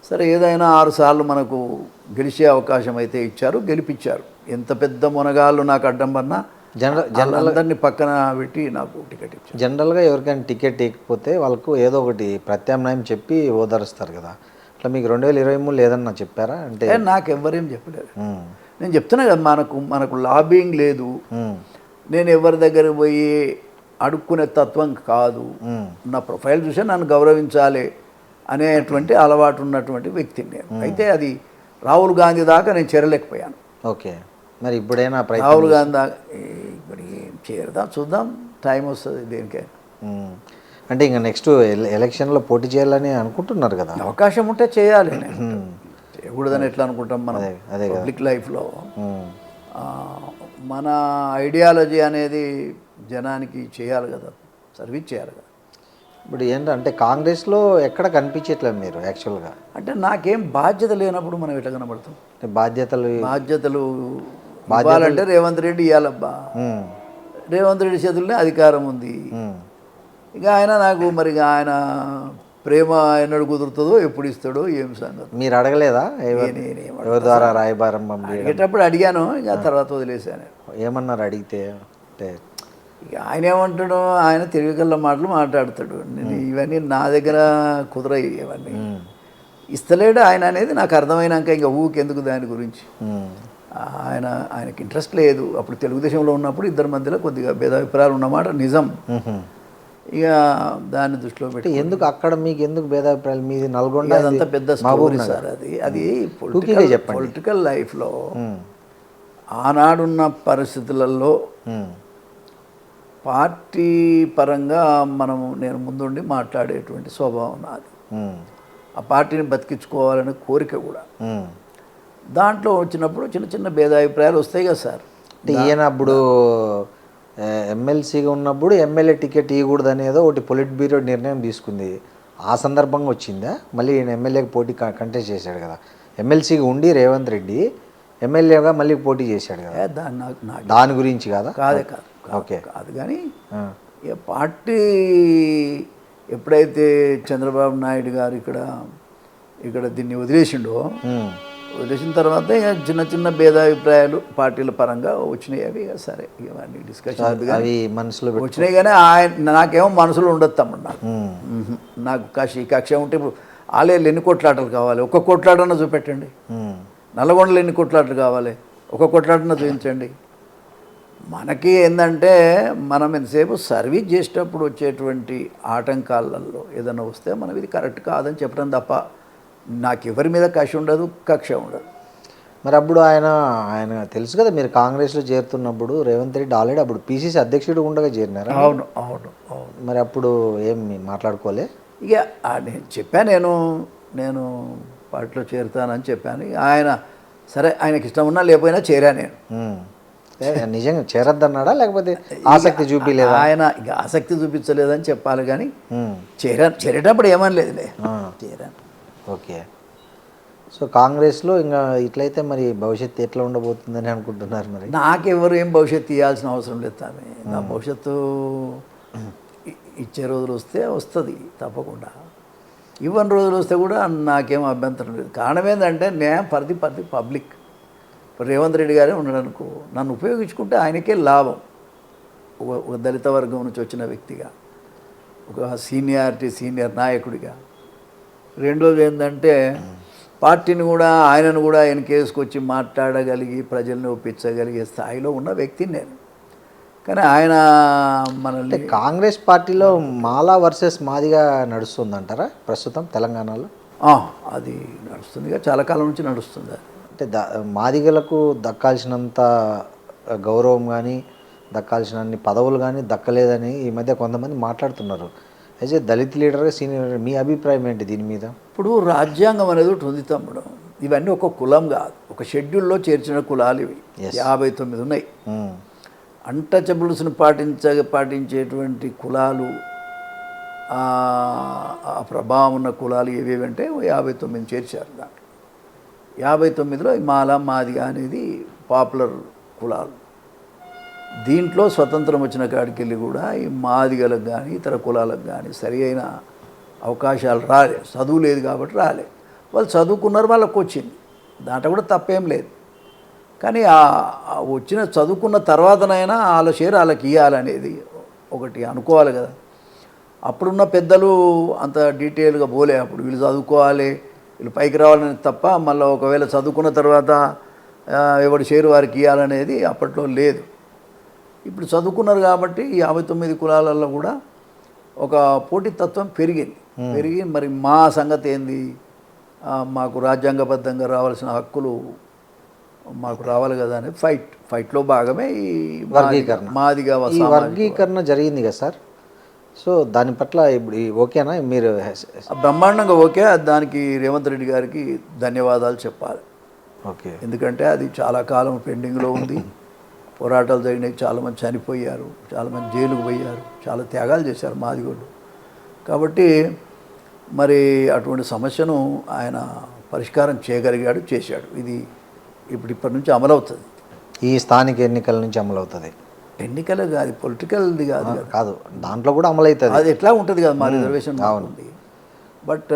సరే, ఏదైనా 6 సార్లు మనకు గెలిచే అవకాశం అయితే ఇచ్చారు, గెలిపించారు. ఎంత పెద్ద మునగాళ్ళు నాకు అడ్డం పడినా అందరినీ పక్కన పెట్టి నాకు టికెట్ ఇచ్చారు.
జనరల్గా ఎవరికైనా టికెట్ ఇవ్వకపోతే వాళ్ళకు ఏదో ఒకటి ప్రత్యామ్నాయం చెప్పి ఓదరుస్తారు కదా, అట్లా మీకు 2023 లేదన్నా చెప్పారా? అంటే
నాకు ఎవ్వరేం చెప్పలేదు. నేను చెప్తున్నా కదా, మనకు లాబింగ్ లేదు. నేను ఎవరి దగ్గర పోయి అడుక్కునే తత్వం కాదు. నా ప్రొఫైల్ చూసే నన్ను గౌరవించాలి అనేటువంటి అలవాటు ఉన్నటువంటి వ్యక్తిని నేను. అయితే అది రాహుల్ గాంధీ దాకా నేను చేరలేకపోయాను.
ఓకే, మరి ఇప్పుడైనా
రాహుల్ గాంధీ దాకా ఇప్పుడు ఏం చేరదాం, చూద్దాం, టైం వస్తుంది దేనికైనా.
అంటే ఇంకా నెక్స్ట్ ఎలక్షన్లో పోటీ చేయాలని అనుకుంటున్నారు కదా?
అవకాశం ఉంటే చేయాలి. చేయకూడదని ఎట్లా అనుకుంటాం మనం పబ్లిక్ లైఫ్లో. మన ఐడియాలజీ అనేది జనానికి చేయాలి కదా, సర్వీస్ చేయాలి కదా.
ఇప్పుడు ఏంటంటే కాంగ్రెస్లో ఎక్కడ కనిపించట్లేదు మీరు యాక్చువల్గా.
అంటే నాకేం బాధ్యత లేనప్పుడు మనం ఎట్లా కనబడతాం? బాధ్యతలు ఇవ్వాలంటే రేవంత్ రెడ్డి ఇవ్వాలబ్బా. రేవంత్ రెడ్డి చేతుల్లోనే అధికారం ఉంది. ఇక ఆయన నాకు మరి ఆయన ప్రేమ ఎన్నడు కుదురుతుందో, ఎప్పుడు ఇస్తాడో ఏం సంగతి.
మీరు అడగలేదా ఎవరి ద్వారా రాయబారం
అడిగేటప్పుడు అడిగాను, ఇక తర్వాత వదిలేసాను.
ఏమన్నారు అడిగితే? అంటే
ఇక ఆయన ఏమంటాడు, ఆయన తెలివికల్ల మాటలు మాట్లాడతాడు. నేను ఇవన్నీ నా దగ్గర కుదరయి, ఇవన్నీ ఇస్తలేడు ఆయన అనేది నాకు అర్థమైనాక ఇంకా ఊకెందుకు దాని గురించి. ఆయనకి ఇంట్రెస్ట్ లేదు. అప్పుడు తెలుగుదేశంలో ఉన్నప్పుడు ఇద్దరి మధ్యలో కొద్దిగా భేదాభిప్రాయాలు ఉన్నమాట నిజం. ఇక దాన్ని దృష్టిలో పెట్టి
ఎందుకు అక్కడ మీకు ఎందుకు భేదాభిప్రాయాలు? మీది నల్గొండ,
అదంతా పెద్ద స్టోరీ సార్. అది పొలిటికల్ లైఫ్లో ఆనాడున్న పరిస్థితులలో పార్టీ పరంగా నేను ముందుండి మాట్లాడేటువంటి స్వభావం నాది. ఆ పార్టీని బతికించుకోవాలనే కోరిక కూడా. దాంట్లో వచ్చినప్పుడు చిన్న చిన్న భేదాభిప్రాయాలు వస్తాయి కదా సార్.
ఈయన అప్పుడు ఎమ్మెల్సీగా ఉన్నప్పుడు ఎమ్మెల్యే టికెట్ ఇవ్వకూడదు అనేదో ఒకటి పొలిట్ బ్యూరో నిర్ణయం తీసుకుంది. ఆ సందర్భంగా వచ్చిందా? మళ్ళీ ఈయన ఎమ్మెల్యేకి పోటీ కంటెస్ట్ చేశాడు కదా. ఎమ్మెల్సీగా ఉండి రేవంత్ రెడ్డి ఎమ్మెల్యేగా మళ్ళీ పోటీ చేశాడు కదా. దాని గురించి కాదా?
కాదు.
ఓకే,
కాదు. కానీ ఇక పార్టీ ఎప్పుడైతే చంద్రబాబు నాయుడు గారు ఇక్కడ దీన్ని వదిలేసిండో, వదిలేసిన తర్వాత ఇక చిన్న చిన్న భేదాభిప్రాయాలు పార్టీల పరంగా వచ్చినాయి. అవి సరే, ఇవన్నీ డిస్కషన్
అవి మనసులో
వచ్చినాయి. కానీ నాకేమో మనసులో ఉండదు తమ్ముడు. నాకు కక్ష ఉంటే ఇప్పుడు ఆలయాలు ఎన్ని కొట్లాటలు కావాలి? ఒక్క కొట్లాటన చూపెట్టండి. నల్లగొండలు ఎన్ని కొట్లాటలు కావాలి? ఒక కొట్లాటన చూపించండి. మనకి ఏంటంటే మనం ఎంతసేపు సర్వీస్ చేసేటప్పుడు వచ్చేటువంటి ఆటంకాలలో ఏదైనా వస్తే మనం ఇది కరెక్ట్ కాదని చెప్పడం తప్ప నాకు ఎవరి మీద కక్ష ఉండదు.
మరి అప్పుడు ఆయన తెలుసు కదా, మీరు కాంగ్రెస్లో చేరుతున్నప్పుడు రేవంత్ రెడ్డి ఆల్రెడీ అప్పుడు పిసిసి అధ్యక్షుడు ఉండగా చేరినారు.
అవును.
మరి అప్పుడు ఏం మాట్లాడుకోలే?
ఇక నేను చెప్పాను, నేను పార్టీలో చేరుతానని చెప్పాను. ఆయన సరే, ఆయనకి ఇష్టం ఉన్నా లేకపోయినా చేరా నేను.
నిజంగా చేరద్దన్నాడా లేకపోతే ఆసక్తి చూపించలేదా?
ఆయన ఇక ఆసక్తి చూపించలేదని చెప్పాలి, కానీ చేరేటప్పుడు ఏమని లేదులే, చేరాను.
ఓకే. సో కాంగ్రెస్లో ఇంకా ఇట్లయితే మరి భవిష్యత్తు ఎట్లా ఉండబోతుందని అనుకుంటున్నారు మరి?
నాకెవరు ఏం భవిష్యత్తు ఇవ్వాల్సిన అవసరం లేదు ఆమె. నా భవిష్యత్తు ఇచ్చే రోజులు వస్తే వస్తుంది తప్పకుండా. ఇవ్వని రోజులు వస్తే కూడా నాకేం అభ్యంతరం లేదు. కారణం ఏంటంటే నేను పరిధి పబ్లిక్. ఇప్పుడు రేవంత్ రెడ్డి గారే ఉన్నాడనుకో, నన్ను ఉపయోగించుకుంటే ఆయనకే లాభం. ఒక దళిత వర్గం నుంచి వచ్చిన వ్యక్తిగా, ఒక సీనియర్ నాయకుడిగా. రెండోది ఏంటంటే పార్టీని కూడా ఆయనను కూడా వెనకేసుకొచ్చి మాట్లాడగలిగి ప్రజల్ని ఒప్పించగలిగే స్థాయిలో ఉన్న వ్యక్తిని నేను. కానీ ఆయన మనల్ని
కాంగ్రెస్ పార్టీలో మాలా వర్సెస్ మాదిగా నడుస్తుందంటారా ప్రస్తుతం తెలంగాణలో?
అది నడుస్తుందిగా, చాలా కాలం నుంచి నడుస్తుంది అది.
అంటే మాదిగలకు దక్కాల్సినంత గౌరవం కానీ దక్కాల్సినన్ని పదవులు కానీ దక్కలేదని ఈ మధ్య కొంతమంది మాట్లాడుతున్నారు. అయితే దళిత్ లీడర్గా సీనియర్, మీ అభిప్రాయం ఏంటి దీని మీద?
ఇప్పుడు రాజ్యాంగం అనేది ఒకటి ఉంది తమ్ముడు. ఇవన్నీ ఒక కులం కాదు, ఒక షెడ్యూల్లో చేర్చిన కులాలు ఇవి. 59 ఉన్నాయి. అన్టచబుల్స్ని పాటించేటువంటి కులాలు, ఆ ప్రభావం ఉన్న కులాలు ఏవేవంటే 59 చేర్చారు. దాంట్లో 59లో మాల మాదిగా అనేది పాపులర్ కులాలు. దీంట్లో స్వతంత్రం వచ్చిన కాడికి వెళ్ళి కూడా ఈ మాదిగలకు కానీ ఇతర కులాలకు కానీ సరి అయిన అవకాశాలు రాలే. చదువు లేదు కాబట్టి రాలే. వాళ్ళు చదువుకున్నారు, వాళ్ళకి వచ్చింది, దాంట్లో కూడా తప్పేం లేదు. కానీ వచ్చిన చదువుకున్న తర్వాతనైనా వాళ్ళ షేర్ వాళ్ళకి ఇవ్వాలనేది ఒకటి అనుకోవాలి కదా. అప్పుడున్న పెద్దలు అంత డీటెయిల్గా పోలే. అప్పుడు వీళ్ళు చదువుకోవాలి, వీళ్ళు పైకి రావాలని తప్ప మళ్ళీ ఒకవేళ చదువుకున్న తర్వాత ఎవరి షేరు వారికి ఇవ్వాలనేది అప్పట్లో లేదు. ఇప్పుడు చదువుకున్నారు కాబట్టి ఈ 59 కులాలలో కూడా ఒక పోటీతత్వం పెరిగి మరి మా సంగతి ఏంది, మాకు రాజ్యాంగబద్ధంగా రావాల్సిన హక్కులు మాకు రావాలి కదా అని ఫైట్లో భాగమే ఈ మాదిగా
వర్గీకరణ జరిగింది కదా సార్. సో దాని పట్ల ఇప్పుడు ఓకేనా మీరు?
బ్రహ్మాండంగా ఓకే. దానికి రేవంత్ రెడ్డి గారికి ధన్యవాదాలు చెప్పాలి.
ఓకే,
ఎందుకంటే అది చాలా కాలం పెండింగ్లో ఉంది. పోరాటాలు జరిగినాయి, చాలామంది చనిపోయారు, చాలామంది జైలుకు పోయారు, చాలా త్యాగాలు చేశారు మాదిగోళ్ళు. కాబట్టి మరి అటువంటి సమస్యను ఆయన పరిష్కారం చేయగలిగాడు, చేశాడు. ఇది ఇప్పటి నుంచి అమలవుతుంది.
ఈ స్థానిక ఎన్నికల నుంచి అమలవుతుంది.
ఎన్నికలే కాదు, పొలిటికల్ది
కాదు, దాంట్లో కూడా అమలవుతుంది.
అది ఎట్లా ఉంటుంది కదా, మా రిజర్వేషన్ ఉంది. బట్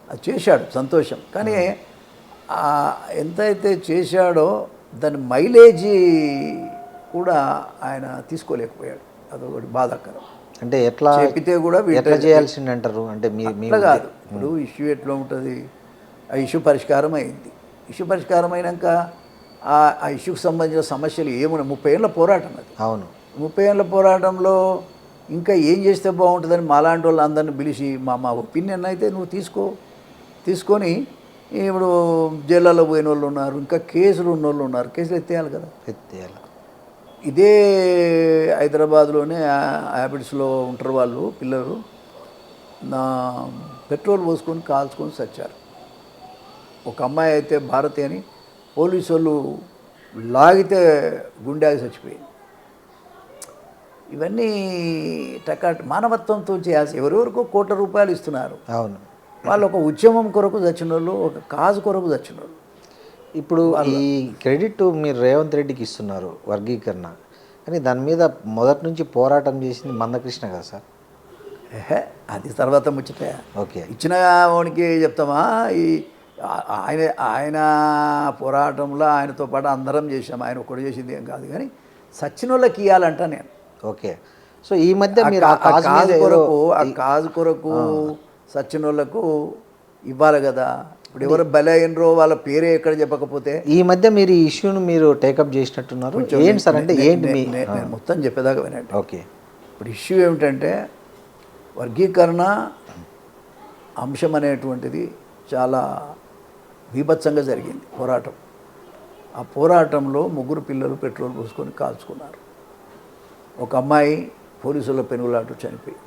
అది చేశాడు, సంతోషం. కానీ ఎంతైతే చేశాడో దాని మైలేజీ కూడా ఆయన తీసుకోలేకపోయాడు. అదొకటి బాధాకరం.
అంటే ఎట్లా
చెప్పితే కూడా
ఎట్లా చేయాల్సింది అంటారు? అంటే
అట్లా కాదు. ఇప్పుడు ఇష్యూ ఎట్లా ఉంటుంది, ఆ ఇష్యూ పరిష్కారం అయింది. ఇష్యూ పరిష్కారం అయినాక ఆ ఇష్యూకి సంబంధించిన సమస్యలు ఏమున్నాయి? 30 ఏళ్ళ పోరాటం అది.
అవును,
30 ఏళ్ళ పోరాటంలో ఇంకా ఏం చేస్తే బాగుంటుందని మాలాంటి వాళ్ళు అందరిని పిలిచి మా ఒపీనియన్ అయితే నువ్వు తీసుకొని ఇప్పుడు జైళ్ళలో పోయిన వాళ్ళు ఉన్నారు, ఇంకా కేసులు ఉన్న వాళ్ళు ఉన్నారు, కేసులు ఎత్తేయాలి కదా,
ఎత్తేయాలి.
ఇదే హైదరాబాద్లోనే హ్యాబిట్స్లో ఉంటారు వాళ్ళు పిల్లలు, పెట్రోల్ పోసుకొని కాల్చుకొని చచ్చారు. ఒక అమ్మాయి అయితే భారతి అని పోలీసు వాళ్ళు లాగితే గుండెకి చచ్చిపోయింది. ఇవన్నీ మానవత్వంతో చేయాల్సి. ఎవరెవరికో కోట్ల రూపాయలు ఇస్తున్నారు.
అవును,
వాళ్ళు ఒక ఉద్యమం కొరకు చచ్చిన వాళ్ళు, ఒక కాజు కొరకు చచ్చిన వాళ్ళు.
ఇప్పుడు ఈ క్రెడిట్ మీరు రేవంత్ రెడ్డికి ఇస్తున్నారు వర్గీకరణ, కానీ దాని మీద మొదటి నుంచి పోరాటం చేసింది మందకృష్ణ కదా సార్?
అది తర్వాత ముచ్చట.
ఓకే,
ఇచ్చిన వానికి చెప్తామా? ఆయన పోరాటంలో ఆయనతో పాటు అందరం చేసాం. ఆయన ఒక్కడు చేసింది ఏం కాదు, కానీ సచ్చిన వాళ్ళకి ఇవ్వాలంట నేను.
ఓకే, సో ఈ మధ్య మీరు
ఆ కాజు కొరకు సచ్చిన వాళ్ళకు ఇవ్వాలి కదా. ఇప్పుడు ఎవరు బలైనరో వాళ్ళ పేరే ఎక్కడ చెప్పకపోతే.
ఈ మధ్య మీరు ఈ ఇష్యూను మీరు టేకప్ చేసినట్టున్నారు. ఏంటి సార్ అంటే ఏంటి?
నేను మొత్తం చెప్పేదాకా వినండి.
ఓకే,
ఇప్పుడు ఇష్యూ ఏమిటంటే వర్గీకరణ అంశం అనేటువంటిది చాలా బీభత్సంగా జరిగింది పోరాటం. ఆ పోరాటంలో 3 పిల్లలు పెట్రోల్ పోసుకొని కాల్చుకున్నారు. ఒక అమ్మాయి పోలీసుల పెనుగులాట చనిపోయింది.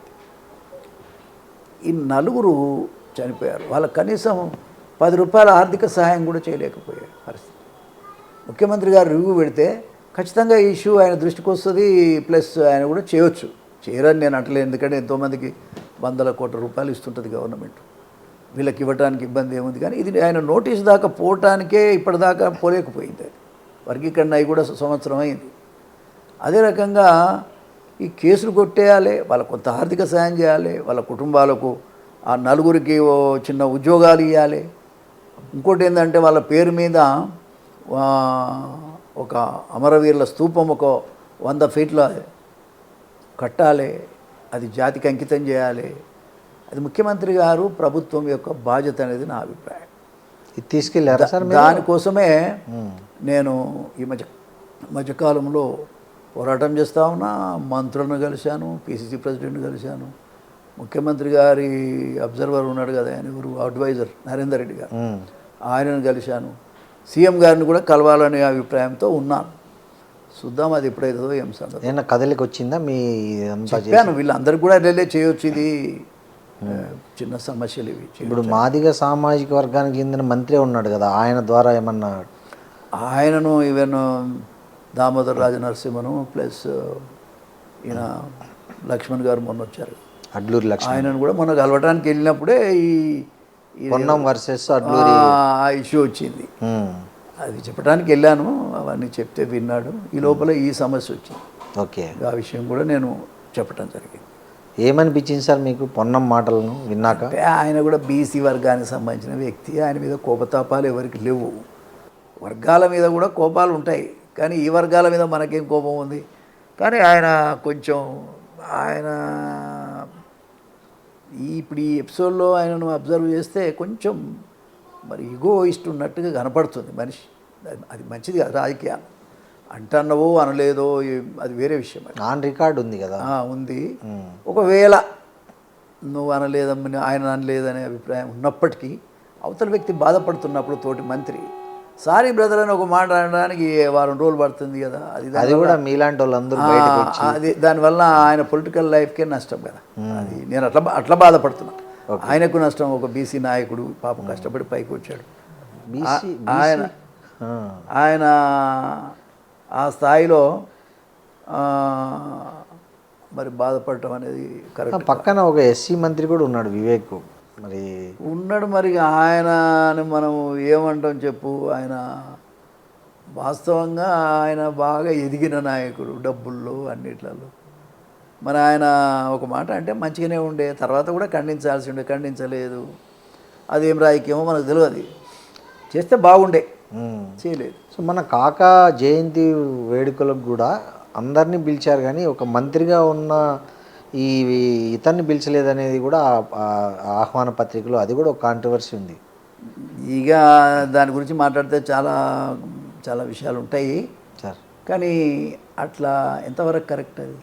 ఈ 4 చనిపోయారు. వాళ్ళకి కనీసం 10 రూపాయల ఆర్థిక సహాయం కూడా చేయలేకపోయే పరిస్థితి. ముఖ్యమంత్రి గారు రివ్యూ పెడితే ఖచ్చితంగా ఈ ఇష్యూ ఆయన దృష్టికి వస్తుంది, ప్లస్ ఆయన కూడా చేయొచ్చు. చేయరని నేను అంటలేదు, ఎందుకంటే ఎంతోమందికి 100 కోట్ల రూపాయలు ఇస్తుంటుంది గవర్నమెంట్. వీళ్ళకి ఇవ్వడానికి ఇబ్బంది ఏముంది, కానీ ఇది ఆయన నోటీస్ దాకా పోవటానికే ఇప్పటిదాకా పోలేకపోయింది. అది వర్గీకరణ అయి కూడా సంవత్సరం అయింది. అదే రకంగా ఈ కేసులు కొట్టేయాలి, వాళ్ళకు కొంత ఆర్థిక సాయం చేయాలి, వాళ్ళ కుటుంబాలకు ఆ నలుగురికి ఓ చిన్న ఉద్యోగాలు ఇవ్వాలి. ఇంకోటి ఏంటంటే వాళ్ళ పేరు మీద ఒక అమరవీరుల స్తూపం ఒక 100 ఫీట్ల కట్టాలి, అది జాతికి అంకితం చేయాలి. అది ముఖ్యమంత్రి గారు ప్రభుత్వం యొక్క బాధ్యత అనేది నా అభిప్రాయం.
ఇది తీసుకెళ్ళారా సార్?
దానికోసమే నేను ఈ మధ్యకాలంలో పోరాటం చేస్తూ ఉన్నా. మంత్రులను కలిశాను, పిసిసి ప్రెసిడెంట్ని కలిశాను, ముఖ్యమంత్రి గారి అబ్జర్వర్ ఉన్నాడు కదా, ఆయన ఎవరు అడ్వైజర్ నరేందర్ రెడ్డి గారు, ఆయనను కలిశాను. సీఎం గారిని కూడా కలవాలనే అభిప్రాయంతో ఉన్నాను. చూద్దాం అది ఎప్పుడైతుందో ఏం సంగతి.
ఏమన్నా కదలికి వచ్చిందా మీ?
చెప్పాను వీళ్ళందరికీ కూడా రిలే చేయొచ్చు, ఇది చిన్న సమస్యలు ఇవి.
ఇప్పుడు మాదిగ సామాజిక వర్గానికి చెందిన మంత్రి ఉన్నాడు కదా, ఆయన ద్వారా ఏమన్నా?
ఆయనను ఈవెన్ దామోదర్ రాజ నరసింహను ప్లస్ ఈయన లక్ష్మణ్ గారు మొన్న వచ్చారు,
అడ్లూరి లక్ష్మణ్,
ఆయనను కూడా మొన్న కలవటానికి వెళ్ళినప్పుడే ఈ
పొన్నం వర్సెస్ అడ్లూరి
ఆ ఇష్యూ వచ్చింది. అది చెప్పడానికి వెళ్ళాను, అవన్నీ చెప్తే విన్నాడు. ఈ లోపల ఈ సమస్య వచ్చింది.
ఓకే,
ఆ విషయం కూడా నేను చెప్పడం జరిగింది.
ఏమనిపించింది సార్ మీకు పొన్నం మాటలను విన్నాక?
ఆయన కూడా బీసీ వర్గానికి సంబంధించిన వ్యక్తి, ఆయన మీద కోపతాపాలు ఎవరికి లేవు. వర్గాల మీద కూడా కోపాలు ఉంటాయి, కానీ ఈ వర్గాల మీద మనకేం కోపం ఉంది. కానీ ఆయన కొంచెం ఆయన ఇప్పుడు ఈ ఎపిసోడ్లో ఆయనను అబ్జర్వ్ చేస్తే కొంచెం మరి ఈగోయిస్ట్ ఉన్నట్టుగా కనపడుతుంది మనిషి. అది మంచిది కాదు. రాజకీయాలు అంటన్నవో అనలేదో అది వేరే విషయం.
ఆన్ రికార్డ్ ఉంది కదా,
ఉంది. ఒకవేళ నువ్వు అనలేదమ్మని ఆయన అనలేదనే అభిప్రాయం ఉన్నప్పటికీ అవతల వ్యక్తి బాధపడుతున్నప్పుడు తోటి మంత్రి సారీ బ్రదర్ అని ఒక మాట అనడానికి వారం రోజులు పడుతుంది కదా,
అది కూడా మీలాంటి వాళ్ళందరూ బయటకు వచ్చి
అది దానివల్ల ఆయన పొలిటికల్ లైఫ్కే నష్టం కదా. అది నేను అట్లా బాధపడుతున్నా. ఆయనకు నష్టం. ఒక బీసీ నాయకుడు పాపం కష్టపడి పైకి వచ్చాడు. ఆయన ఆ స్థాయిలో మరి బాధపడటం అనేది కరెక్ట్.
పక్కన ఒక ఎస్సీ మంత్రి కూడా ఉన్నాడు, వివేక్ మరి
ఉన్నాడు. మరి ఆయనని మనం ఏమంటాం చెప్పు. ఆయన వాస్తవంగా ఆయన బాగా ఎదిగిన నాయకుడు, డబ్బుల్లో అన్నిట్లలో. మరి ఆయన ఒక మాట అంటే మంచిగానే ఉండే, తర్వాత కూడా ఖండించాల్సి ఉండే, ఖండించలేదు. అదేం రాజకీయమో మనకు తెలియదు. చేస్తే బాగుండే, చేయలేదు.
సో మన కాక జయంతి వేడుకలకు కూడా అందరినీ పిలిచారు, కానీ ఒక మంత్రిగా ఉన్న ఇతన్ని పిలిచలేదనేది కూడా ఆహ్వాన పత్రికలో అది కూడా ఒక కాంట్రవర్సీ ఉంది.
ఇక దాని గురించి మాట్లాడితే చాలా చాలా విషయాలు ఉంటాయి
సార్,
కానీ అట్లా ఎంతవరకు కరెక్ట్ అది?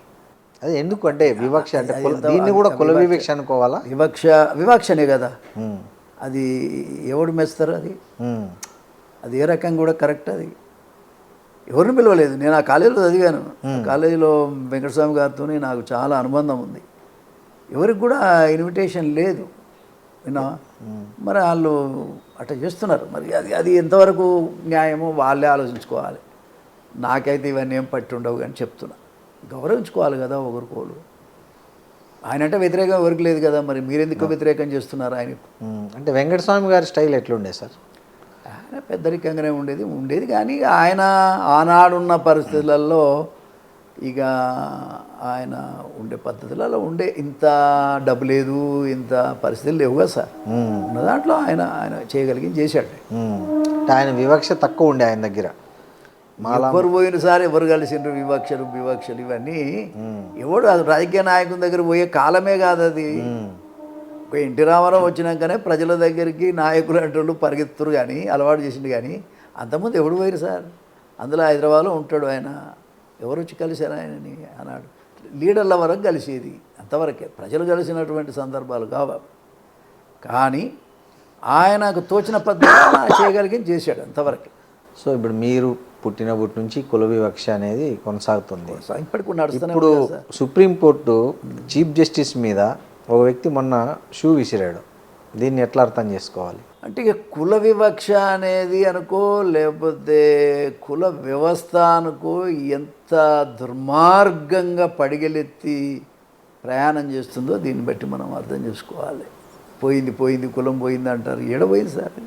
అది ఎందుకు అంటే వివక్ష అంటే దీన్ని కూడా కుల వివక్ష అనుకోవాలా?
వివక్షనే కదా అది. ఎవడు మెస్తారు అది? అది ఏ రకంగా కూడా కరెక్ట్ అది. ఎవరిని పిలవలేదు. నేను ఆ కాలేజీలో చదివాను. కాలేజీలో వెంకటస్వామి గారితో నాకు చాలా అనుబంధం ఉంది. ఎవరికి కూడా ఇన్విటేషన్ లేదు, విన్నా. మరి వాళ్ళు అట్లా చేస్తున్నారు. మరి అది ఎంతవరకు న్యాయమో వాళ్ళే ఆలోచించుకోవాలి. నాకైతే ఇవన్నీ ఏం పట్టి ఉండవు కానీ చెప్తున్నా, గౌరవించుకోవాలి కదా ఒకరికోలు. ఆయన అంటే వ్యతిరేకం ఎవరికి లేదు కదా, మరి మీరెందుకు వ్యతిరేకం చేస్తున్నారు ఆయనకు?
అంటే వెంకటస్వామి గారి స్టైల్ ఎట్లుండే సార్?
ఆయన పెద్దరికంగానే ఉండేది కానీ ఆయన ఆనాడున్న పరిస్థితులలో ఇక ఆయన ఉండే పద్ధతులలో ఇంత డబ్బు లేదు, ఇంత పరిస్థితులు లేవు కదా సార్. ఉన్న దాంట్లో ఆయన చేయగలిగింది చేశాడు.
ఆయన వివక్ష తక్కువ ఉండే ఆయన దగ్గర.
ఎవరు పోయిన సార్ ఎవరు కలిసిండ్రు వివక్షలు ఇవన్నీ ఎవడు అది రాజకీయ నాయకుని దగ్గర పోయే కాలమే కాదు అది. ఒక ఎన్టీ రామారావు వచ్చినాకనే ప్రజల దగ్గరికి నాయకులు అంటూ పరిగెత్తురు కానీ అలవాటు చేసిండు. కానీ అంతకుముందు ఎవడు పోయారు సార్? అందులో హైదరాబాద్లో ఉంటాడు ఆయన. ఎవరు వచ్చి కలిశారు ఆయనని అన్నాడు. లీడర్ల వరకు కలిసేది అంతవరకే, ప్రజలు కలిసినటువంటి సందర్భాలు కావు. కానీ ఆయనకు తోచిన పద్ధతి చేయగలిగింది చేశాడు అంతవరకే.
సో ఇప్పుడు మీరు పుట్టినప్పటి నుంచి కుల వివక్ష అనేది కొనసాగుతుంది.
ఇప్పటికి
ఇప్పుడు సుప్రీంకోర్టు చీఫ్ జస్టిస్ మీద ఒక వ్యక్తి మొన్న షూ విసిరాడు. దీన్ని ఎట్లా అర్థం చేసుకోవాలి?
అంటే ఇక కుల వివక్ష అనేది అనుకో, లేకపోతే కుల వ్యవస్థ అనుకో, ఎంత దుర్మార్గంగా పడిగెలెత్తి ప్రయాణం చేస్తుందో దీన్ని బట్టి మనం అర్థం చేసుకోవాలి. పోయింది కులం పోయింది అంటారు. ఏడపోయింది సార్.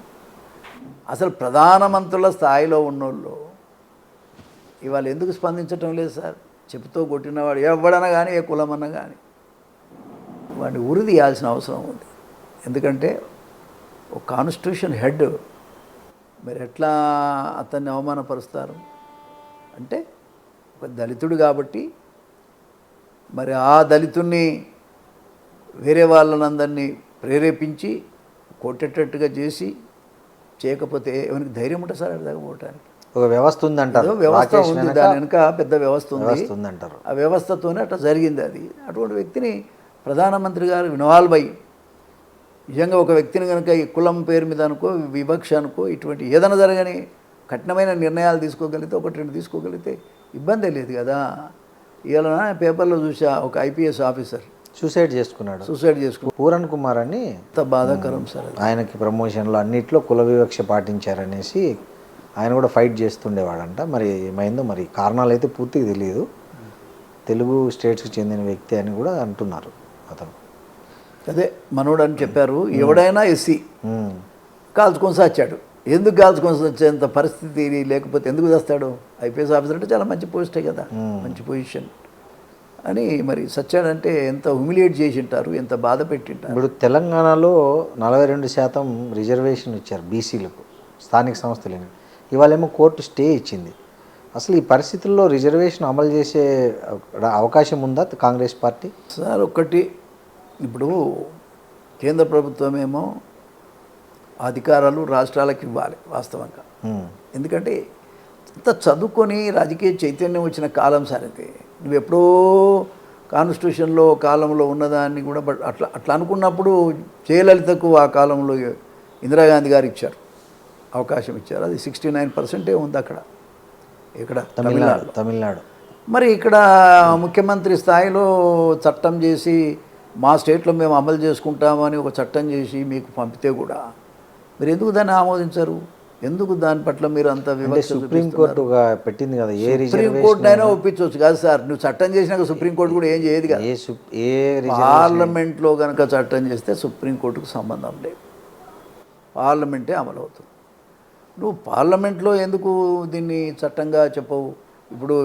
అసలు ప్రధానమంత్రుల స్థాయిలో ఉన్నోళ్ళు ఇవాళ ఎందుకు స్పందించటం లేదు సార్? చెప్పుతో కొట్టినవాడు ఎవడన్నా కానీ, ఏ కులమన్నా కానీ వాడిని ఉరి తీయాల్సిన అవసరం ఉంది. ఎందుకంటే ఒక కాన్స్టిట్యూషన్ హెడ్ మీరు ఎట్లా అతన్ని అవమానపరుస్తారు అంటే, ఒక దళితుడు కాబట్టి మరి ఆ దళితుణ్ణి వేరే వాళ్ళనందరినీ ప్రేరేపించి కొట్టేటట్టుగా చేసి చేయకపోతే ఎవరికి ధైర్యం ఉంటుంది సార్ అక్కడ పోవటానికి?
ఒక వ్యవస్థ ఉందంటారు,
వ్యవస్థ ఉంది, దాని వెనుక పెద్ద వ్యవస్థ
ఉంది అంటారు.
ఆ వ్యవస్థతోనే అట్లా జరిగింది. అది అటువంటి వ్యక్తిని ప్రధానమంత్రి గారు ఇన్వాల్వ్ అయ్యి నిజంగా ఒక వ్యక్తిని కనుక ఈ కులం పేరు మీద అనుకో, వివక్ష అనుకో, ఇటువంటి ఏదైనా జరగని కఠినమైన నిర్ణయాలు తీసుకోగలిగితే, ఒకటి రెండు తీసుకోగలిగితే ఇబ్బందే లేదు కదా. ఇవాళ పేపర్లో చూసా ఒక ఐపీఎస్ ఆఫీసర్ సూసైడ్ చేసుకున్నాడు.
పూరన్ కుమార్ అని,
ఎంత బాధాకరం సార్.
ఆయనకి ప్రమోషన్లో అన్నిట్లో కుల వివక్ష పాటించారనేసి ఆయన కూడా ఫైట్ చేస్తుండేవాడంట. మరి ఏమైందో మరి కారణాలు అయితే పూర్తిగా తెలియదు. తెలుగు స్టేట్స్కి చెందిన వ్యక్తి అని కూడా అంటున్నారు. అతను
అదే మనోడు అని చెప్పారు. ఎవడైనా ఎస్సీ కాల్చుకొని సచ్చాడు. ఎందుకు కాల్చుకొని వచ్చేంత పరిస్థితి లేకపోతే ఎందుకు చేస్తాడు? ఐపీఎస్ ఆఫీసర్ అంటే చాలా మంచి పోస్టే కదా, మంచి పొజిషన్ అని. మరి సచ్చాడంటే ఎంత హ్యూమిలియేట్ చేసి ఉంటారు, ఎంత బాధ పెట్టింటారు.
ఇప్పుడు తెలంగాణలో 42% రిజర్వేషన్ ఇచ్చారు బీసీలకు, స్థానిక సంస్థలని. ఇవాళేమో కోర్టు స్టే ఇచ్చింది. అసలు ఈ పరిస్థితుల్లో రిజర్వేషన్ అమలు చేసే అవకాశం ఉందా కాంగ్రెస్ పార్టీ?
సార్ ఒకటి, ఇప్పుడు కేంద్ర ప్రభుత్వం ఏమో అధికారాలు రాష్ట్రాలకు ఇవ్వాలి వాస్తవంగా. ఎందుకంటే ఇంత చదువుకొని రాజకీయ చైతన్యం వచ్చిన కాలం సార్ ఇది. నువ్వు ఎప్పుడో కాన్స్టిట్యూషన్లో కాలంలో ఉన్నదాన్ని కూడా అట్లా అనుకున్నప్పుడు జయలలితకు ఆ కాలంలో ఇందిరాగాంధీ గారు ఇచ్చారు, అవకాశం ఇచ్చారు. అది 69% ఉంది అక్కడ, ఇక్కడ
తమిళనాడు.
మరి ఇక్కడ ముఖ్యమంత్రి స్థాయిలో చట్టం చేసి మా స్టేట్లో మేము అమలు చేసుకుంటామని ఒక చట్టం చేసి మీకు పంపితే కూడా మీరు ఎందుకు దాన్ని ఆమోదించరు? ఎందుకు దాని పట్ల మీరు అంత వివక్ష?
సుప్రీంకోర్టు పెట్టింది కదా,
సుప్రీంకోర్టు అయినా ఒప్పించవచ్చు కాదు సార్. నువ్వు చట్టం చేసినాక సుప్రీంకోర్టు కూడా ఏం చేయదు కదా. పార్లమెంట్లో కనుక చట్టం చేస్తే సుప్రీంకోర్టుకు సంబంధం లేదు, పార్లమెంటే అమలు అవుతుంది. నువ్వు పార్లమెంట్లో ఎందుకు దీన్ని చట్టంగా చెప్పవు? ఇప్పుడు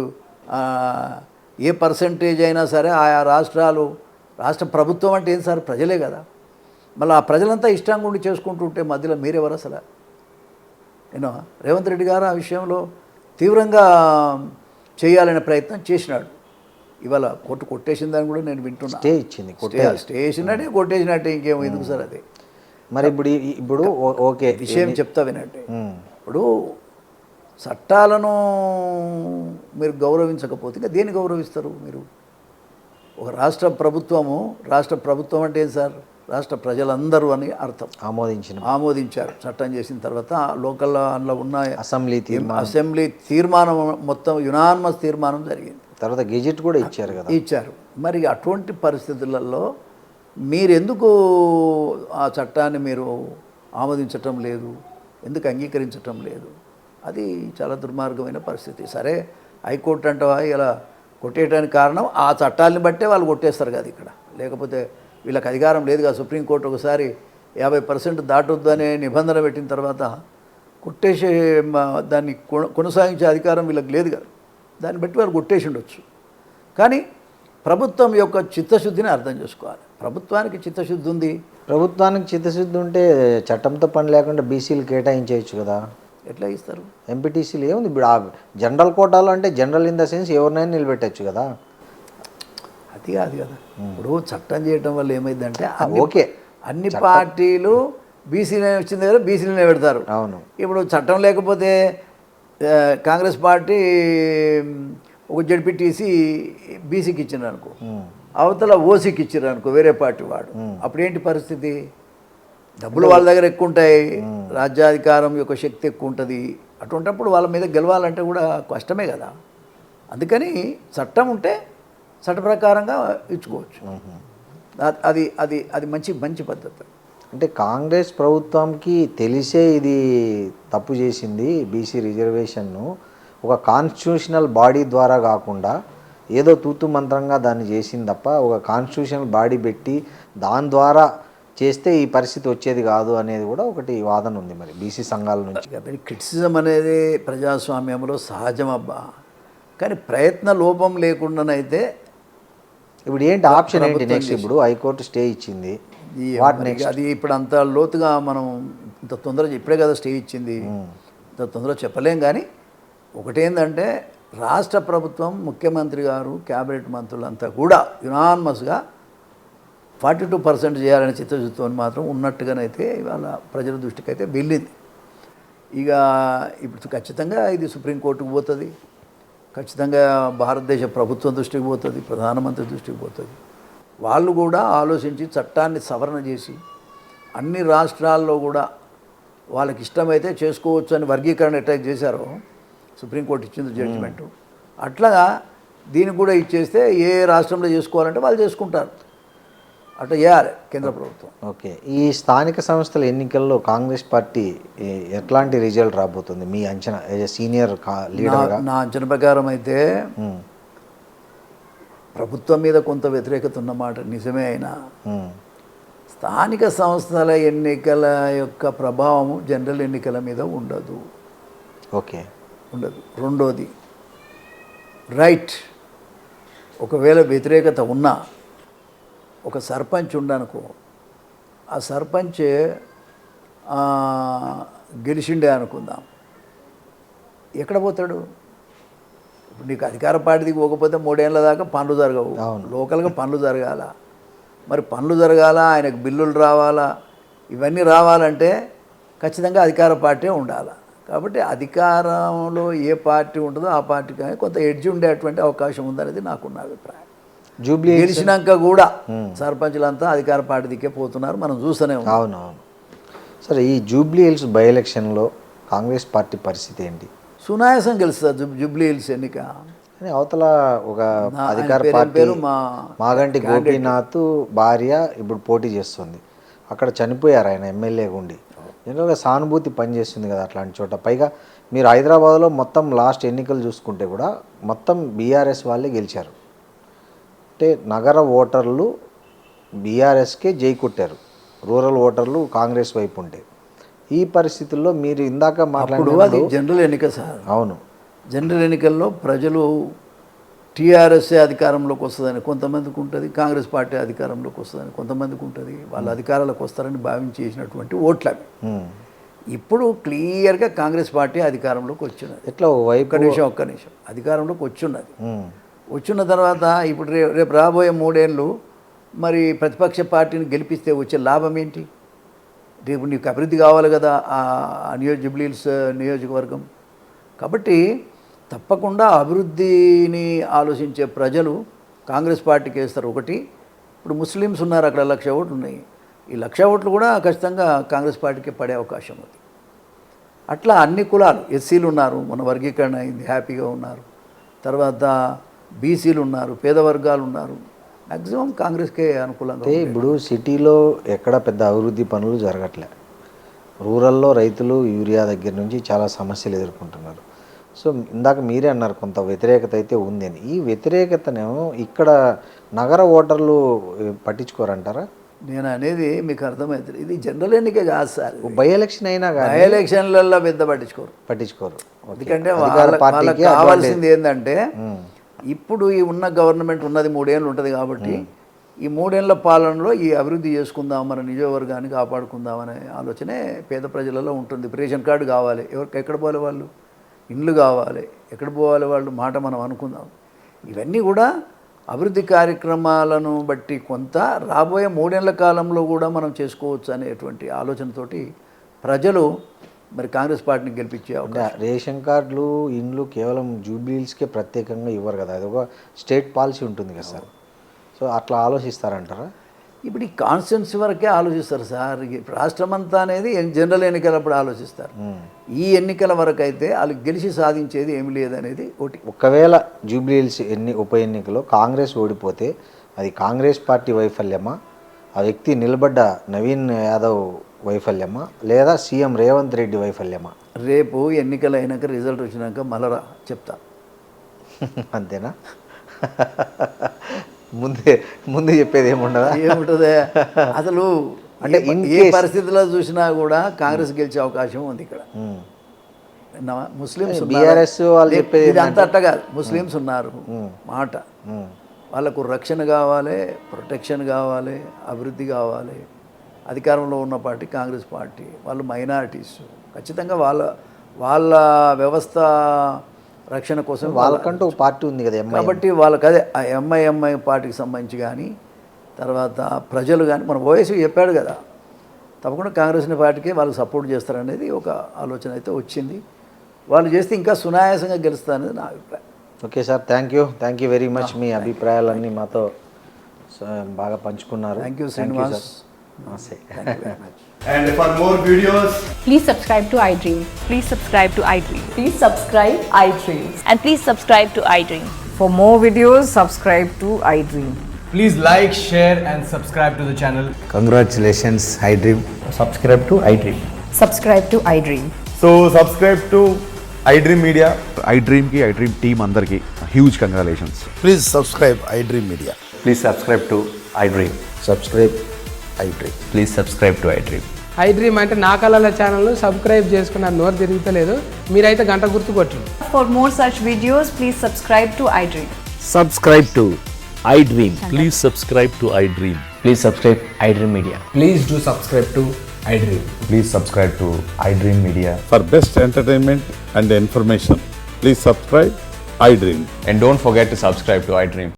ఏ పర్సంటేజ్ అయినా సరే ఆయా రాష్ట్ర ప్రభుత్వం అంటే ఏం సార్? ప్రజలే కదా. మళ్ళీ ఆ ప్రజలంతా ఇష్టంగా ఉండి చేసుకుంటుంటే మధ్యలో మీరెవరు అసలు? రేవంత్ రెడ్డి గారు ఆ విషయంలో తీవ్రంగా చేయాలనే ప్రయత్నం చేసినాడు. ఇవాళ కోర్టు కొట్టేసిన దాన్ని కూడా నేను వింటున్నా. స్టే వేసినట్టే కొట్టేసినట్టే, ఇంకేమో ఎందుకు సార్ అది?
మరి ఇప్పుడు ఓకే
విషయం చెప్తా వినండి. ఇప్పుడు చట్టాలను మీరు గౌరవించకపోతే ఇంకా దేన్ని గౌరవిస్తారు మీరు? ఒక రాష్ట్ర ప్రభుత్వం అంటే ఏం సార్? రాష్ట్ర ప్రజలందరూ అని అర్థం. ఆమోదించారు చట్టం చేసిన తర్వాత. లోకల్లో అందులో ఉన్న అసెంబ్లీ తీర్మానం మొత్తం యునానిమస్ తీర్మానం జరిగింది.
తర్వాత గెజెట్ కూడా
ఇచ్చారు. మరి అటువంటి పరిస్థితులలో మీరెందుకు ఆ చట్టాన్ని మీరు ఆమోదించటం లేదు, ఎందుకు అంగీకరించటం లేదు? అది చాలా దుర్మార్గమైన పరిస్థితి. సరే హైకోర్టు అంటవా ఇలా కొట్టేయడానికి కారణం ఆ చట్టాలని బట్టే వాళ్ళు కొట్టేస్తారు కదా ఇక్కడ. లేకపోతే వీళ్ళకి అధికారం లేదు కదా. సుప్రీంకోర్టు ఒకసారి 50% దాటొద్దు అనే నిబంధన పెట్టిన తర్వాత కొట్టేసే దాన్ని కొనసాగించే అధికారం వీళ్ళకి లేదు కదా. దాన్ని బట్టి వాళ్ళు కొట్టేసి ఉండొచ్చు. కానీ ప్రభుత్వం యొక్క చిత్తశుద్ధిని అర్థం చేసుకోవాలి. ప్రభుత్వానికి చిత్తశుద్ధి ఉంది.
ప్రభుత్వానికి చిత్తశుద్ధి ఉంటే చట్టంతో పని లేకుండా బీసీలు కేటాయించేయచ్చు కదా.
ఎట్లా ఇస్తారు?
ఎంపీటీసీలు ఏముంది ఇప్పుడు జనరల్ కోటాలో అంటే జనరల్ ఇన్ ద సెన్స్ ఎవరినైనా నిలబెట్టచ్చు కదా.
అది కాదు కదా. ఇప్పుడు చట్టం చేయడం వల్ల ఏమైందంటే అన్ని పార్టీలు బీసీలే వచ్చింది కదా, బీసీలనే పెడతారు.
అవును.
ఇప్పుడు చట్టం లేకపోతే కాంగ్రెస్ పార్టీ ఒక జడ్పీటీసీ బీసీకి ఇచ్చింది అనుకో, అవతల ఓసీకి ఇచ్చారు అనుకో వేరే పార్టీ వాడు, అప్పుడేంటి పరిస్థితి? డబ్బులు వాళ్ళ దగ్గర ఎక్కువ ఉంటాయి, రాజ్యాధికారం యొక్క శక్తి ఎక్కువ ఉంటుంది. అటువంటిప్పుడు వాళ్ళ మీద గెలవాలంటే కూడా కష్టమే కదా. అందుకని చట్టం ఉంటే చట్ట ప్రకారంగా ఇచ్చుకోవచ్చు. అది అది అది మంచి పద్ధతి.
అంటే కాంగ్రెస్ ప్రభుత్వంకి తెలిసే ఇది తప్పు చేసింది, బీసీ రిజర్వేషన్ను ఒక కాన్స్టిట్యూషనల్ బాడీ ద్వారా కాకుండా ఏదో తూతు మంత్రంగా దాన్ని చేసింది తప్ప ఒక కాన్స్టిట్యూషనల్ బాడీ పెట్టి దాని ద్వారా చేస్తే ఈ పరిస్థితి వచ్చేది కాదు అనేది కూడా ఒకటి వాదన ఉంది మరి బీసీ సంఘాల నుంచి.
కాబట్టి క్రిటిసిజం అనేది ప్రజాస్వామ్యంలో సహజం అబ్బా, కానీ ప్రయత్న లోపం లేకుండానైతే
ఇప్పుడు ఏంటి ఆప్షన్ ఏంటి నెక్స్ట్? ఇప్పుడు హైకోర్టు స్టే ఇచ్చింది, వాట్ నెక్స్ట్?
అది ఇప్పుడు అంత లోతుగా మనం ఇంత తొందరగా ఇప్పుడే కదా స్టే ఇచ్చింది, ఇంత తొందరగా చెప్పలేం. కానీ ఒకటేంటంటే రాష్ట్ర ప్రభుత్వం, ముఖ్యమంత్రి గారు, క్యాబినెట్ మంత్రులంతా కూడా యునానిమస్గా 42% చేయాలనే చిత్తశుద్ధితో మాత్రం ఉన్నట్టుగానైతే ఇవాళ ప్రజల దృష్టికి అయితే వెళ్ళింది. ఇక ఇప్పుడు ఖచ్చితంగా ఇది సుప్రీంకోర్టుకు పోతుంది, ఖచ్చితంగా భారతదేశ ప్రభుత్వం దృష్టికి పోతుంది, ప్రధానమంత్రి దృష్టికి పోతుంది. వాళ్ళు కూడా ఆలోచించి చట్టాన్ని సవరణ చేసి అన్ని రాష్ట్రాల్లో కూడా వాళ్ళకి ఇష్టమైతే చేసుకోవచ్చు అని వర్గీకరణ ఎట్లా చేశారో సుప్రీంకోర్టు ఇచ్చింది జడ్జిమెంటు, అట్లాగా దీనికి కూడా ఇచ్చేస్తే ఏ రాష్ట్రంలో చేసుకోవాలంటే వాళ్ళు చేసుకుంటారు. అట్లా చేయాలి కేంద్ర ప్రభుత్వం.
ఓకే, ఈ స్థానిక సంస్థల ఎన్నికల్లో కాంగ్రెస్ పార్టీ ఎట్లాంటి రిజల్ట్ రాబోతుంది మీ అంచనా సీనియర్ లీడర్గా?
నా అంచనా ప్రకారం అయితే ప్రభుత్వం మీద కొంత వ్యతిరేకత ఉన్నమాట నిజమే అయినా స్థానిక సంస్థల ఎన్నికల యొక్క ప్రభావము జనరల్ ఎన్నికల మీద ఉండదు.
ఓకే,
ఉండదు. రెండోది, రైట్, ఒకవేళ వ్యతిరేకత ఉన్నా ఒక సర్పంచ్ ఉండనుకో, ఆ సర్పంచ్ గెలిచిండే అనుకుందాం, ఎక్కడ పోతాడు? ఇప్పుడు నీకు అధికార పార్టీకి పోకపోతే 3 ఏళ్ళ దాకా పనులు జరగవు, లోకల్గా పనులు జరగాల. మరి పనులు జరగాల, ఆయనకు బిల్లులు రావాలా, ఇవన్నీ రావాలంటే ఖచ్చితంగా అధికార పార్టీ ఉండాలి. కాబట్టి అధికారంలో ఏ పార్టీ ఉంటుందో ఆ పార్టీకి కొంత ఎడ్జ్ ఉండేటువంటి అవకాశం ఉందనేది నాకున్న అభిప్రాయం.
జూబ్లీ
గెలిచినాక కూడా సర్పంచులంతా అధికార పార్టీకే పోతున్నారు, మనం చూస్తూనే ఉన్నాం.
అవునవును. సరే, ఈ జూబ్లీ హిల్స్ బై ఎలక్షన్లో కాంగ్రెస్ పార్టీ పరిస్థితి ఏంటి?
సునాయాసం గెలుస్తుంది జూబ్లీ హిల్స్ ఎన్నిక.
అవతల ఒక అధికార పార్టీ మాగంటి గోపీనాథ్ భార్య ఇప్పుడు పోటీ చేస్తుంది, అక్కడ చనిపోయారు ఆయన ఎమ్మెల్యేగా ఉండి. జనరల్గా సానుభూతి పనిచేస్తుంది కదా అట్లాంటి చోట. పైగా మీరు హైదరాబాద్లో మొత్తం లాస్ట్ ఎన్నికలు చూసుకుంటే కూడా మొత్తం బీఆర్ఎస్ వాళ్ళే గెలిచారు. అంటే నగర ఓటర్లు బీఆర్ఎస్కే జై కొట్టారు, రూరల్ ఓటర్లు కాంగ్రెస్ వైపు ఉంటే. ఈ పరిస్థితుల్లో మీరు ఇందాక
మాట్లాడు జనరల్ ఎన్నిక సార్.
అవును,
జనరల్ ఎన్నికల్లో ప్రజలు టీఆర్ఎస్ఏ అధికారంలోకి వస్తుందని కొంతమందికి ఉంటుంది, కాంగ్రెస్ పార్టీ అధికారంలోకి వస్తుందని కొంతమందికి ఉంటుంది. వాళ్ళు అధికారాలకు వస్తారని భావించి చేసినటువంటి ఓట్లు అవి. ఇప్పుడు క్లియర్గా కాంగ్రెస్ పార్టీ అధికారంలోకి వచ్చినది.
ఎట్లా
ఒక్క నిమిషం అధికారంలోకి వచ్చిన్నది. వచ్చిన తర్వాత ఇప్పుడు రేపు రాబోయే 3 ఏళ్ళు మరి ప్రతిపక్ష పార్టీని గెలిపిస్తే వచ్చే లాభం ఏంటి? రేపు నీకు అభివృద్ధి కావాలి కదా ఆ జూబ్లీ హిల్స్ నియోజకవర్గం. కాబట్టి తప్పకుండా అభివృద్ధిని ఆలోచించే ప్రజలు కాంగ్రెస్ పార్టీకి వేస్తారు. ఒకటి, ఇప్పుడు ముస్లిమ్స్ ఉన్నారు అక్కడ 1,00,000 ఓట్లు ఉన్నాయి, ఈ 1,00,000 ఓట్లు కూడా ఖచ్చితంగా కాంగ్రెస్ పార్టీకి పడే అవకాశం ఉంది. అట్లా అన్ని కులాలు, ఎస్సీలు ఉన్నారు, మన వర్గీకరణ అయింది, హ్యాపీగా ఉన్నారు. తర్వాత బీసీలు ఉన్నారు, పేద వర్గాలు ఉన్నారు, మ్యాక్సిమం కాంగ్రెస్కే అనుకూలంగా.
ఇప్పుడు సిటీలో ఎక్కడ పెద్ద అభివృద్ధి పనులు జరగట్లే, రూరల్లో రైతులు యూరియా దగ్గర నుంచి చాలా సమస్యలు ఎదుర్కొంటున్నారు. సో ఇందాక మీరే అన్నారు కొంత వ్యతిరేకత అయితే ఉంది అని. ఈ వ్యతిరేకతనేమో ఇక్కడ నగర ఓటర్లు పట్టించుకోరంటారా?
నేను అనేది మీకు అర్థమవుతుంది, ఇది జనరల్ ఎన్నికే కాదు సార్.
బై ఎలక్షన్ అయినా కానీ
బై ఎలక్షన్లలో పెద్ద పట్టించుకోరు. ఎందుకంటే వాళ్ళకి కావాల్సింది ఏంటంటే ఇప్పుడు ఈ ఉన్న గవర్నమెంట్ ఉన్నది 3 ఏళ్ళు ఉంటుంది కాబట్టి ఈ 3 ఏళ్ల పాలనలో ఈ అభివృద్ధి చేసుకుందాం, మన నియోజకవర్గాన్ని కాపాడుకుందాం అనే ఆలోచనే పేద ప్రజలలో ఉంటుంది. రేషన్ కార్డు కావాలి, ఎక్కడ పోలే వాళ్ళు, ఇండ్లు కావాలి, ఎక్కడ పోవాలి వాళ్ళు, మాట మనం అనుకుందాం. ఇవన్నీ కూడా అభివృద్ధి కార్యక్రమాలను బట్టి కొంత రాబోయే 3 ఏళ్ల కాలంలో కూడా మనం చేసుకోవచ్చు అనేటువంటి ఆలోచనతోటి ప్రజలు మరి కాంగ్రెస్ పార్టీని గెలిపించే అవకాశం.
రేషన్ కార్డులు, ఇండ్లు కేవలం జూబ్లీ హిల్స్కే ప్రత్యేకంగా ఇవ్వరు కదా, అది ఒక స్టేట్ పాలసీ ఉంటుంది కదా సార్. సో అట్లా ఆలోచిస్తారంటారా?
ఇప్పుడు ఈ కాన్స్టిట్యున్సీ వరకే ఆలోచిస్తారు సార్. రాష్ట్రం అంతా అనేది జనరల్ ఎన్నికలప్పుడు ఆలోచిస్తారు. ఈ ఎన్నికల వరకు అయితే వాళ్ళు గెలిచి సాధించేది ఏమి లేదనేది ఒకటి.
ఒకవేళ జూబ్లీ హిల్స్ ఉప ఎన్నికలో కాంగ్రెస్ ఓడిపోతే అది కాంగ్రెస్ పార్టీ వైఫల్యమా, ఆ వ్యక్తి నిలబడ్డ నవీన్ యాదవ్ వైఫల్యమా, లేదా సీఎం రేవంత్ రెడ్డి వైఫల్యమా?
రేపు ఎన్నికలు అయినాక రిజల్ట్ వచ్చినాక మళ్ళా చెప్తా.
అంతేనా? ముందే చెప్పేది ఏముండదా?
ఏముంటుంది అసలు
అంటే
ఏ పరిస్థితిలో చూసినా కూడా కాంగ్రెస్ గెలిచే అవకాశం ఉంది ఇక్కడ. విన్నావా? ముస్లిమ్స్
బీఆర్ఎస్ వాళ్ళు చెప్పేది
ఇది అంత అట్ట కాదు. ముస్లిమ్స్ ఉన్నారు మాట, వాళ్ళకు రక్షణ కావాలి, ప్రొటెక్షన్ కావాలి, అభివృద్ధి కావాలి. అధికారంలో ఉన్న పార్టీ కాంగ్రెస్ పార్టీ. వాళ్ళు మైనారిటీస్, ఖచ్చితంగా వాళ్ళ వ్యవస్థ రక్షణ కోసం
వాళ్ళకంటూ ఒక పార్టీ ఉంది కదా ఎంఐఎం.
కాబట్టి వాళ్ళకి అదే ఆ ఎంఐ పార్టీకి సంబంధించి కానీ, తర్వాత ప్రజలు కానీ, మన ఓవైసీ చెప్పాడు కదా, తప్పకుండా కాంగ్రెస్ పార్టీకి వాళ్ళు సపోర్ట్ చేస్తారనేది ఒక ఆలోచన అయితే వచ్చింది. వాళ్ళు చేస్తే ఇంకా సునాయాసంగా గెలుస్తారనేది నా అభిప్రాయం.
Okay sir, thank you very much. మీ అభిప్రాయాలన్నీ మాతో బాగా పంచుకున్నారు.
Thank you Srinivas.
నమస్తే.
And for more videos,
Please subscribe to iDream.
Please subscribe to iDream.
Please subscribe iDream.
And please subscribe to iDream.
For more videos, subscribe to iDream.
please like, share and subscribe to the channel.
Congratulations iDream.
Subscribe to iDream.
Subscribe to iDream.
So subscribe to iDream Media.
iDream की iDream team अंदर की huge congratulations.
Please subscribe iDream Media.
Please subscribe to iDream.
Subscribe iDream.
Please subscribe to iDream.
iDream అంటే నా కళల ఛానల్ సబ్స్క్రైబ్ చేసుకున్న నోరు తిరుగుతలేదు, మీరైతే గంట గుర్తు కొట్టండి.
For more such videos, please subscribe to iDream.
Subscribe to iDream.
Please subscribe to iDream.
Please subscribe iDream Media.
Please do subscribe to iDream.
Please subscribe to iDream Media.
For best entertainment and information, please subscribe iDream.
And don't forget to subscribe to iDream.